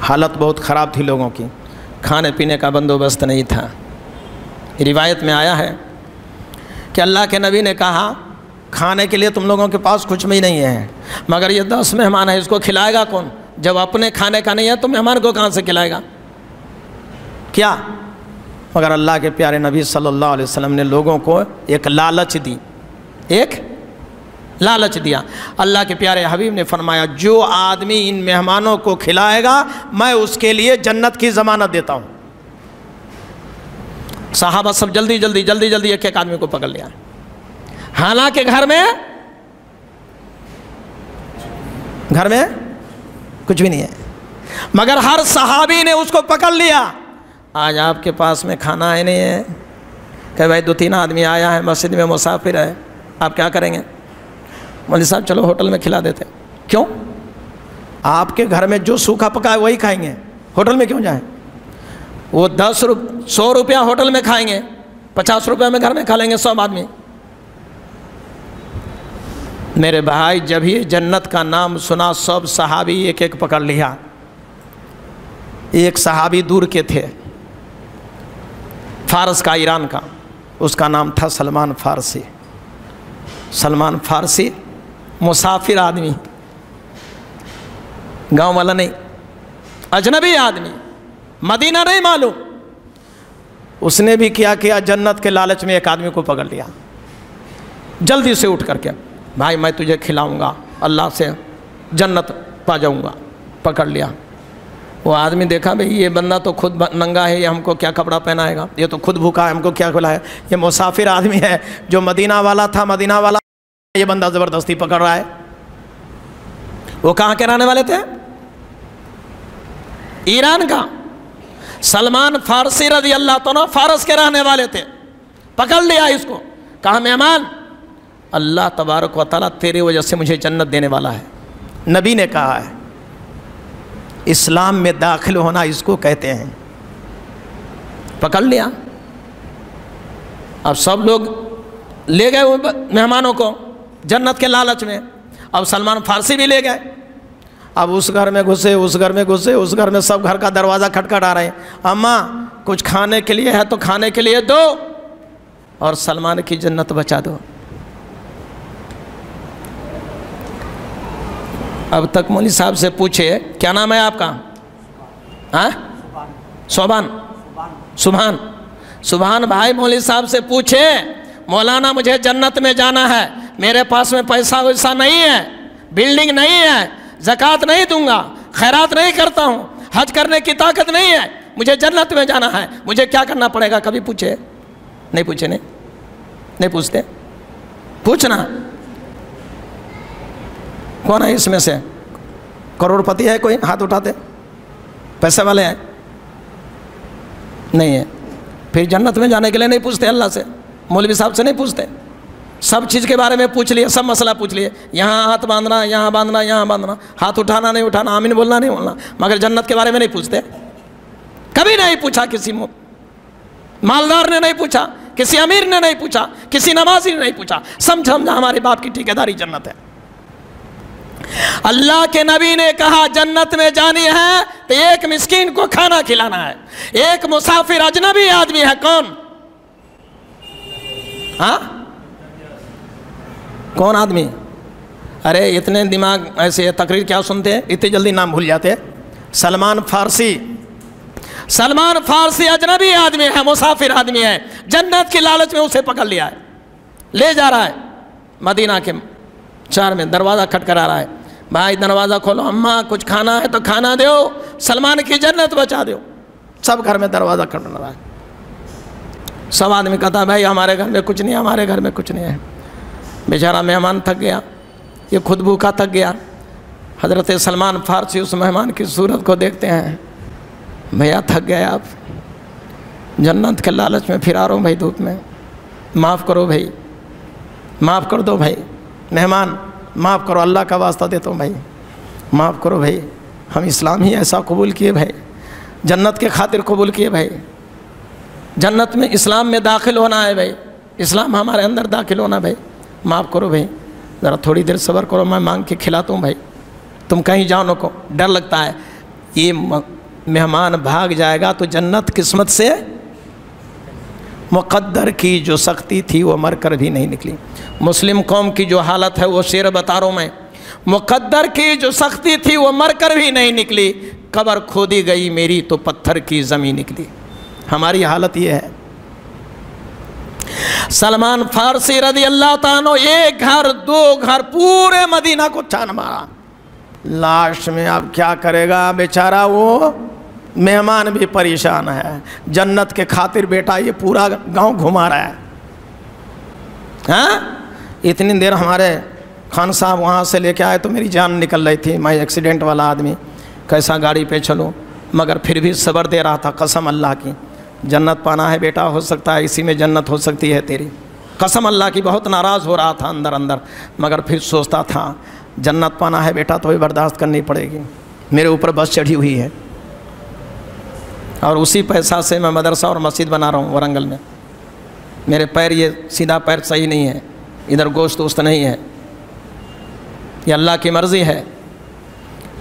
حالت بہت خراب تھی لوگوں کی، کھانے پینے کا بندوبست نہیں تھا۔ روایت میں آیا ہے کہ اللہ کے نبی نے کہا کھانے کے لیے تم لوگوں کے پاس کچھ بھی نہیں ہے، مگر یہ 10 مہمان ہے، اس کو کھلائے گا کون؟ جب اپنے کھانے کا نہیں ہے تو مہمان کو کہاں سے کھلائے گا؟ کیا؟ مگر اللہ کے پیارے نبی صلی اللہ علیہ وسلم نے لوگوں کو ایک لالچ دی، ایک لالچ دیا۔ اللہ کے پیارے حبیب نے فرمایا جو آدمی ان مہمانوں کو کھلائے گا میں اس کے لیے جنت کی ضمانت دیتا ہوں۔ صحابہ سب جلدی ایک ایک آدمی کو پکڑ لیا، حالانکہ گھر میں کچھ بھی نہیں ہے، مگر ہر صحابی نے اس کو پکڑ لیا۔ آج آپ کے پاس میں کھانا ہی نہیں ہے کہ بھائی 2-3 آدمی آیا ہے، مسجد میں مسافر ہے، آپ کیا کریں گے؟ مولوی صاحب چلو ہوٹل میں کھلا دیتے۔ کیوں؟ آپ کے گھر میں جو سوکھا پکا ہے وہی کھائیں گے، ہوٹل میں کیوں جائیں؟ وہ 100 روپیہ ہوٹل میں کھائیں گے، 50 روپیہ میں گھر میں کھا لیں گے 100 آدمی۔ میرے بھائی جب یہ جنت کا نام سنا سب صحابی ایک ایک پکڑ لیا۔ ایک صحابی دور کے تھے، فارس کا، ایران کا، اس کا نام تھا سلمان فارسی۔ سلمان فارسی مسافر آدمی، گاؤں والا نہیں، اجنبی آدمی، مدینہ نہیں معلوم، اس نے بھی کیا جنت کے لالچ میں ایک آدمی کو پکڑ لیا، جلدی سے اٹھ کر کے بھائی میں تجھے کھلاؤں گا، اللہ سے جنت پا جاؤں گا، پکڑ لیا۔ وہ آدمی دیکھا بھئی یہ بندہ تو خود ننگا ہے، یہ ہم کو کیا کپڑا پہنائے گا، یہ تو خود بھوکا ہے، ہم کو کیا کھلائے، یہ مسافر آدمی ہے جو مدینہ والا تھا، مدینہ والا یہ بندہ زبردستی پکڑ رہا ہے۔ وہ کہاں کے رہنے والے تھے؟ ایران کا۔ سلمان فارسی رضی اللہ تعالیٰ فارس کے رہنے والے تھے، پکڑ لیا اس کو، کہا مہمان اللہ تبارک و تعالیٰ تیرے وجہ سے مجھے جنت دینے والا ہے۔ نبی نے کہا ہے اسلام میں داخل ہونا اس کو کہتے ہیں۔ پکڑ لیا۔ اب سب لوگ لے گئے وہ مہمانوں کو جنت کے لالچ میں، اب سلمان فارسی بھی لے گئے۔ اب اس گھر میں گھسے، اس گھر میں گھسے، اس گھر میں سب گھر کا دروازہ کھٹکھٹا رہے ہیں، اماں کچھ کھانے کے لیے ہے تو کھانے کے لیے دو اور سلمان کی جنت بچا دو۔ اب تک مولوی صاحب سے پوچھے کیا نام ہے آپ کا؟ سبحان بھائی مولوی صاحب سے پوچھے مولانا مجھے جنت میں جانا ہے، میرے پاس میں پیسہ ویسا نہیں ہے، بلڈنگ نہیں ہے، زکوٰۃ نہیں دوں گا، خیرات نہیں کرتا ہوں، حج کرنے کی طاقت نہیں ہے، مجھے جنت میں جانا ہے، مجھے کیا کرنا پڑے گا؟ کبھی پوچھے؟ نہیں پوچھے، نہیں پوچھتے؟ پوچھنا۔ کون ہے اس میں سے کروڑ پتی ہے؟ کوئی ہاتھ اٹھاتے؟ پیسے والے ہیں؟ نہیں ہے۔ پھر جنت میں جانے کے لیے نہیں پوچھتے اللہ سے، مولوی صاحب سے نہیں پوچھتے، سب چیز کے بارے میں پوچھ لیے، سب مسئلہ پوچھ لیے، یہاں ہاتھ باندھنا، یہاں باندھنا، یہاں باندھنا، ہاتھ اٹھانا نہیں اٹھانا، آمین بولنا نہیں بولنا، مگر جنت کے بارے میں نہیں پوچھتے۔ کبھی نہیں پوچھا، کسی مالدار نے نہیں پوچھا، کسی امیر نے نہیں پوچھا، کسی نمازی نے نہیں پوچھا، سمجھا ہمارے باپ کی ٹھیکیداری جنت ہے۔ اللہ کے نبی نے کہا جنت میں جانی ہے تو ایک مسکین کو کھانا کھلانا ہے۔ ایک مسافر اجنبی آدمی ہے، کون؟ ہاں کون آدمی؟ ارے اتنے دماغ ایسے تقریر کیا سنتے ہیں، اتنی جلدی نام بھول جاتے ہیں۔ سلمان فارسی اجنبی آدمی ہے، مسافر آدمی ہے، جنت کی لالچ میں اسے پکڑ لیا ہے، لے جا رہا ہے مدینہ کے 4 میں دروازہ کھٹکھٹا رہا ہے، بھائی دروازہ کھولو، اماں کچھ کھانا ہے تو کھانا دیو، سلمان کی جنت بچا دیو۔ سب گھر میں دروازہ کھٹکھٹا رہا ہے، سب آدمی کہتا ہے بھائی ہمارے گھر میں کچھ نہیں ہے، ہمارے گھر میں کچھ نہیں ہے۔ بیچارہ مہمان تھک گیا، یہ خود بھوکا تھک گیا۔ حضرت سلمان فارسی اس مہمان کی صورت کو دیکھتے ہیں، بھیا تھک گئے آپ، جنت کے لالچ میں پھر آ رہا ہوں بھائی دھوپ میں، معاف کرو بھائی، معاف کر دو بھائی، مہمان معاف کرو، اللہ کا واسطہ دیتا ہوں بھائی، معاف کرو بھائی، ہم اسلام ہی ایسا قبول کیے بھائی، جنت کے خاطر قبول کیے بھائی، جنت میں اسلام میں داخل ہونا ہے بھائی، اسلام ہمارے اندر داخل ہونا بھائی، معاف کرو بھائی، ذرا تھوڑی دیر صبر کرو، میں مانگ کے کھلاتا ہوں بھائی، تم کہیں جاؤ نہ کو۔ ڈر لگتا ہے یہ مہمان بھاگ جائے گا تو جنت قسمت سے مقدر کی جو سختی تھی وہ مر کر بھی نہیں نکلی۔ مسلم قوم کی جو حالت ہے وہ شعر بتا رہا ہوں میں، مقدر کی جو سختی تھی وہ مر کر بھی نہیں نکلی، قبر کھودی گئی میری تو پتھر کی زمین نکلی۔ ہماری حالت یہ ہے۔ سلمان فارسی رضی اللہ تعالیٰ عنہ 1 گھر 2 گھر پورے مدینہ کو چھان مارا، لاش میں اب کیا کرے گا بیچارہ، وہ مہمان بھی پریشان ہے، جنت کے خاطر بیٹا یہ پورا گاؤں گھما رہا ہے۔ ہاں اتنی دیر ہمارے خان صاحب وہاں سے لے کے آئے تو میری جان نکل رہی تھی، میں ایکسیڈنٹ والا آدمی، کیسا گاڑی پہ چلوں، مگر پھر بھی صبر دے رہا تھا، قسم اللہ کی جنت پانا ہے بیٹا، ہو سکتا ہے اسی میں جنت ہو سکتی ہے تیری، قسم اللہ کی۔ بہت ناراض ہو رہا تھا اندر اندر، مگر پھر سوچتا تھا جنت پانا ہے بیٹا تو بھی برداشت کرنی پڑے گی، میرے اوپر بس چڑھی ہوئی ہے، اور اسی پیسہ سے میں مدرسہ اور مسجد بنا رہا ہوں ورنگل میں، میرے پیر یہ سیدھا پیر صحیح نہیں ہے، ادھر گوشت وسط نہیں ہے، یہ اللہ کی مرضی ہے۔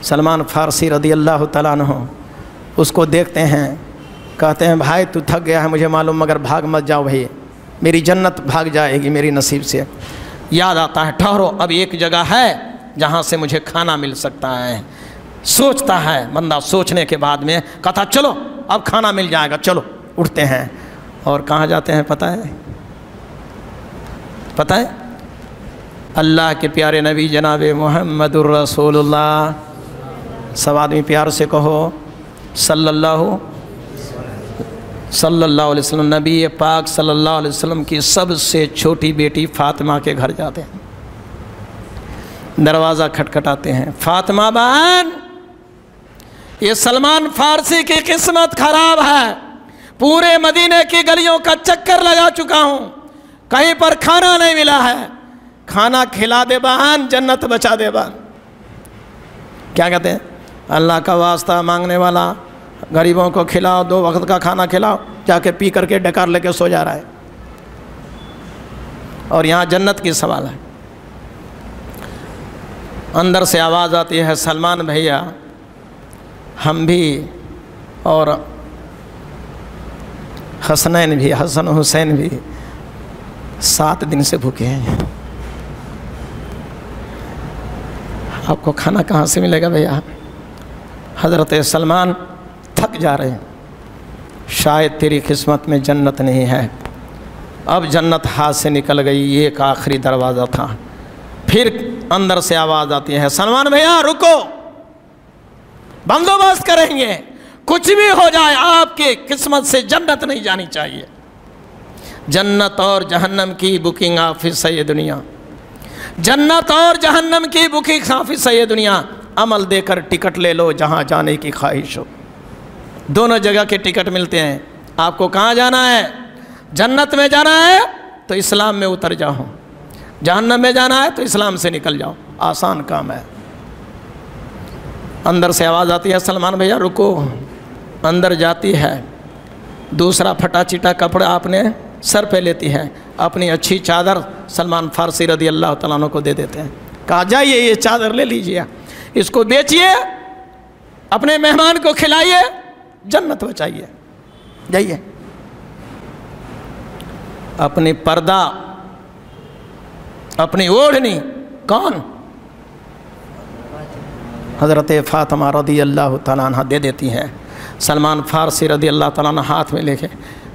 سلمان فارسی رضی اللہ تعالیٰ عنہ اس کو دیکھتے ہیں، کہتے ہیں بھائی تو تھک گیا ہے مجھے معلوم، مگر بھاگ مت جاؤ بھائی، میری جنت بھاگ جائے گی میری نصیب سے۔ یاد آتا ہے ٹھہرو اب ایک جگہ ہے جہاں سے مجھے کھانا مل سکتا ہے، سوچتا ہے بندہ، سوچنے کے بعد میں کہتا چلو اب کھانا مل جائے گا، چلو اٹھتے ہیں، اور کہاں جاتے ہیں پتہ ہے اللہ کے پیارے نبی جناب محمد الرسول اللہ، سب آدمی پیار سے کہو صلی اللہ علیہ وسلم۔ نبی پاک صلی اللہ علیہ وسلم کی سب سے چھوٹی بیٹی فاطمہ کے گھر جاتے ہیں، دروازہ کھٹکھٹاتے ہیں، فاطمہ بہن یہ سلمان فارسی کی قسمت خراب ہے، پورے مدینے کی گلیوں کا چکر لگا چکا ہوں، کہیں پر کھانا نہیں ملا ہے، کھانا کھلا دے بہن، جنت بچا دے بہن۔ کیا کہتے ہیں؟ اللہ کا واسطہ مانگنے والا، غریبوں کو کھلاؤ، 2 وقت کا کھانا کھلاؤ، جا کے پی کر کے ڈکار لے کے سو جا رہا ہے، اور یہاں جنت کی سوال ہے۔ اندر سے آواز آتی ہے سلمان بھیا ہم بھی اور حسنین بھی، حسن حسین بھی 7 دن سے بھوکے ہیں، آپ کو کھانا کہاں سے ملے گا بھیا؟ حضرت سلمان تھک جا رہے ہیں، شاید تیری قسمت میں جنت نہیں ہے، اب جنت ہاتھ سے نکل گئی، یہ ایک آخری دروازہ تھا۔ پھر اندر سے آواز آتی ہے سلمان بھیا رکو، بندوبست کریں گے، کچھ بھی ہو جائے آپ کی قسمت سے جنت نہیں جانی چاہیے۔ جنت اور جہنم کی بکنگ آفس ہے یہ دنیا، جنت اور جہنم کی بکنگ آفس ہے یہ دنیا، عمل دے کر ٹکٹ لے لو جہاں جانے کی خواہش ہو، دونوں جگہ کے ٹکٹ ملتے ہیں۔ آپ کو کہاں جانا ہے؟ جنت میں جانا ہے تو اسلام میں اتر جاؤ، جہنم میں جانا ہے تو اسلام سے نکل جاؤ، آسان کام ہے۔ اندر سے آواز آتی ہے سلمان بھیا رکو، اندر جاتی ہے، دوسرا پھٹا چٹا کپڑا اپنے سر پہ لیتی ہے، اپنی اچھی چادر سلمان فارسی رضی اللہ تعالیٰ عنہ کو دے دیتے ہیں، کہا جائیے یہ چادر لے لیجئے، اس کو بیچیے، اپنے مہمان کو کھلائیے، جنت بچائیے، جائیے۔ اپنی پردہ، اپنی اوڑھنی، کون؟ حضرت فاطمہ رضی اللہ تعالیٰ عنہ دے دیتی ہے، سلمان فارسی رضی اللہ تعالیٰ عنہ ہاتھ میں لے کے،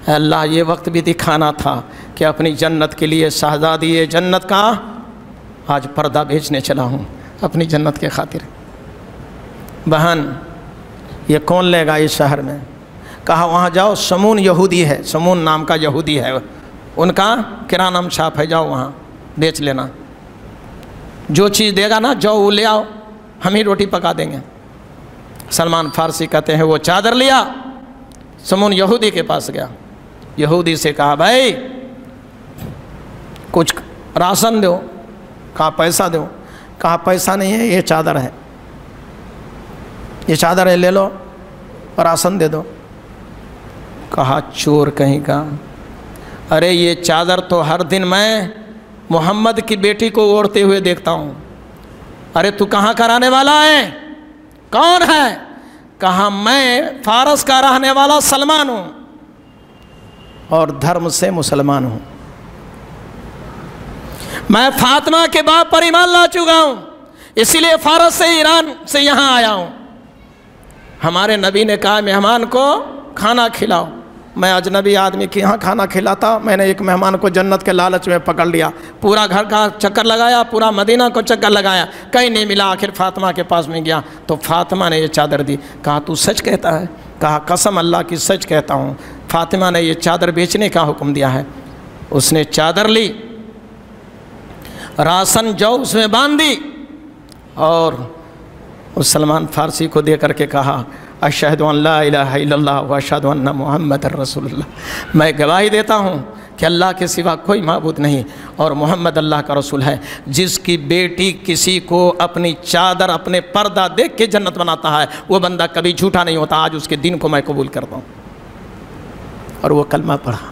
اے اللہ یہ وقت بھی دکھانا تھا کہ اپنی جنت کے لیے شہزادی جنت کا آج پردہ بیچنے چلا ہوں اپنی جنت کے خاطر۔ بہن یہ کون لے گا اس شہر میں؟ کہا وہاں جاؤ، سمون یہودی ہے، سمون نام کا یہودی ہے، ان کا کرانہ شاپ ہے، جاؤ وہاں بیچ لینا، جو چیز دے گا نا جاؤ وہ لے آؤ، ہم ہی روٹی پکا دیں گے۔ سلمان فارسی کہتے ہیں وہ چادر لیا، سمون یہودی کے پاس گیا، یہودی سے کہا بھائی کچھ راشن دو، کہا پیسہ دو، کہا پیسہ نہیں ہے، یہ چادر ہے، یہ چادر ہے لے لو، راشن دے دو۔ کہا چور کہیں کا، ارے یہ چادر تو ہر دن میں محمد کی بیٹی کو اوڑھتے ہوئے دیکھتا ہوں۔ ارے تو کہاں کا رہنے والا ہے؟ کون ہے؟ کہا میں فارس کا رہنے والا سلمان ہوں اور دھرم سے مسلمان ہوں، میں فاطمہ کے باپ پر ایمان لا چکا ہوں، اسی لیے فارس سے ایران سے یہاں آیا ہوں۔ ہمارے نبی نے کہا مہمان کو کھانا کھلاؤ، میں اجنبی آدمی کے یہاں کھانا کھلاتا، میں نے ایک مہمان کو جنت کے لالچ میں پکڑ لیا، پورا گھر کا چکر لگایا، پورا مدینہ کو چکر لگایا، کہیں نہیں ملا، آخر فاطمہ کے پاس میں گیا تو فاطمہ نے یہ چادر دی۔ کہا تو سچ کہتا ہے؟ کہا قسم اللہ کی سچ کہتا ہوں، فاطمہ نے یہ چادر بیچنے کا حکم دیا ہے۔ اس نے چادر لی، راشن جو اس میں باندھ دی، اور اس سلمان فارسی کو دے کر کے کہا اشہد ان لا الہ الا اللہ و اشہد ان محمد رسول اللہ، میں گواہی دیتا ہوں کہ اللہ کے سوا کوئی معبود نہیں اور محمد اللہ کا رسول ہے۔ جس کی بیٹی کسی کو اپنی چادر اپنے پردہ دیکھ کے جنت بناتا ہے وہ بندہ کبھی جھوٹا نہیں ہوتا۔ آج اس کے دین کو میں قبول کرتا ہوں۔ اور وہ کلمہ پڑھا۔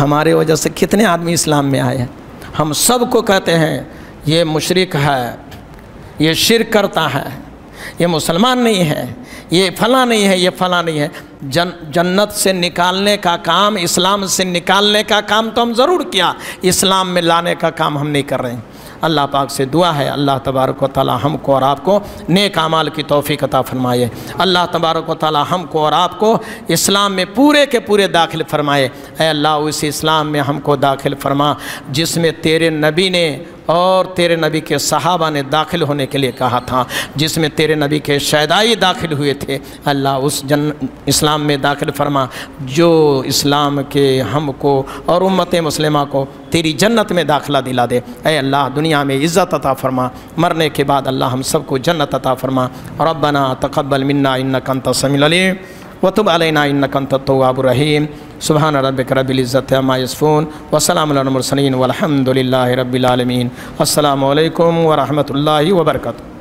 ہمارے وجہ سے کتنے آدمی اسلام میں آئے ہیں۔ ہم سب کو کہتے ہیں یہ مشرک ہے، یہ شرک کرتا ہے، یہ مسلمان نہیں ہے، یہ فلاں نہیں ہے، یہ فلاں نہیں ہے۔ جنت سے نکالنے کا کام، اسلام سے نکالنے کا کام تو ہم ضرور کیا، اسلام میں لانے کا کام ہم نہیں کر رہے ہیں۔ اللہ پاک سے دعا ہے اللہ تبارک و تعالی ہم کو اور آپ کو نیک اعمال کی توفیق عطا فرمائے۔ اللہ تبارک و تعالی ہم کو اور آپ کو اسلام میں پورے کے پورے داخل فرمائے۔ اے اللہ اس اسلام میں ہم کو داخل فرما جس میں تیرے نبی نے اور تیرے نبی کے صحابہ نے داخل ہونے کے لیے کہا تھا، جس میں تیرے نبی کے شہدائی داخل ہوئے تھے۔ اللہ اس اسلام میں داخل فرما جو اسلام کے ہم کو اور امت مسلمہ کو تیری جنت میں داخلہ دلا دے۔ اے اللہ دنیا میں عزت عطا فرما، مرنے کے بعد اللہ ہم سب کو جنت عطا فرما۔ ربنا تقبل منا انک انت السمیع العلیم وتب علینا انک انت التواب الرحیم۔ سبحان ربک رب العزت عما یصفون وسلام علی المرسلین والحمد للہ رب العالمین۔ السلام علیکم ورحمۃ اللہ وبرکاتہ۔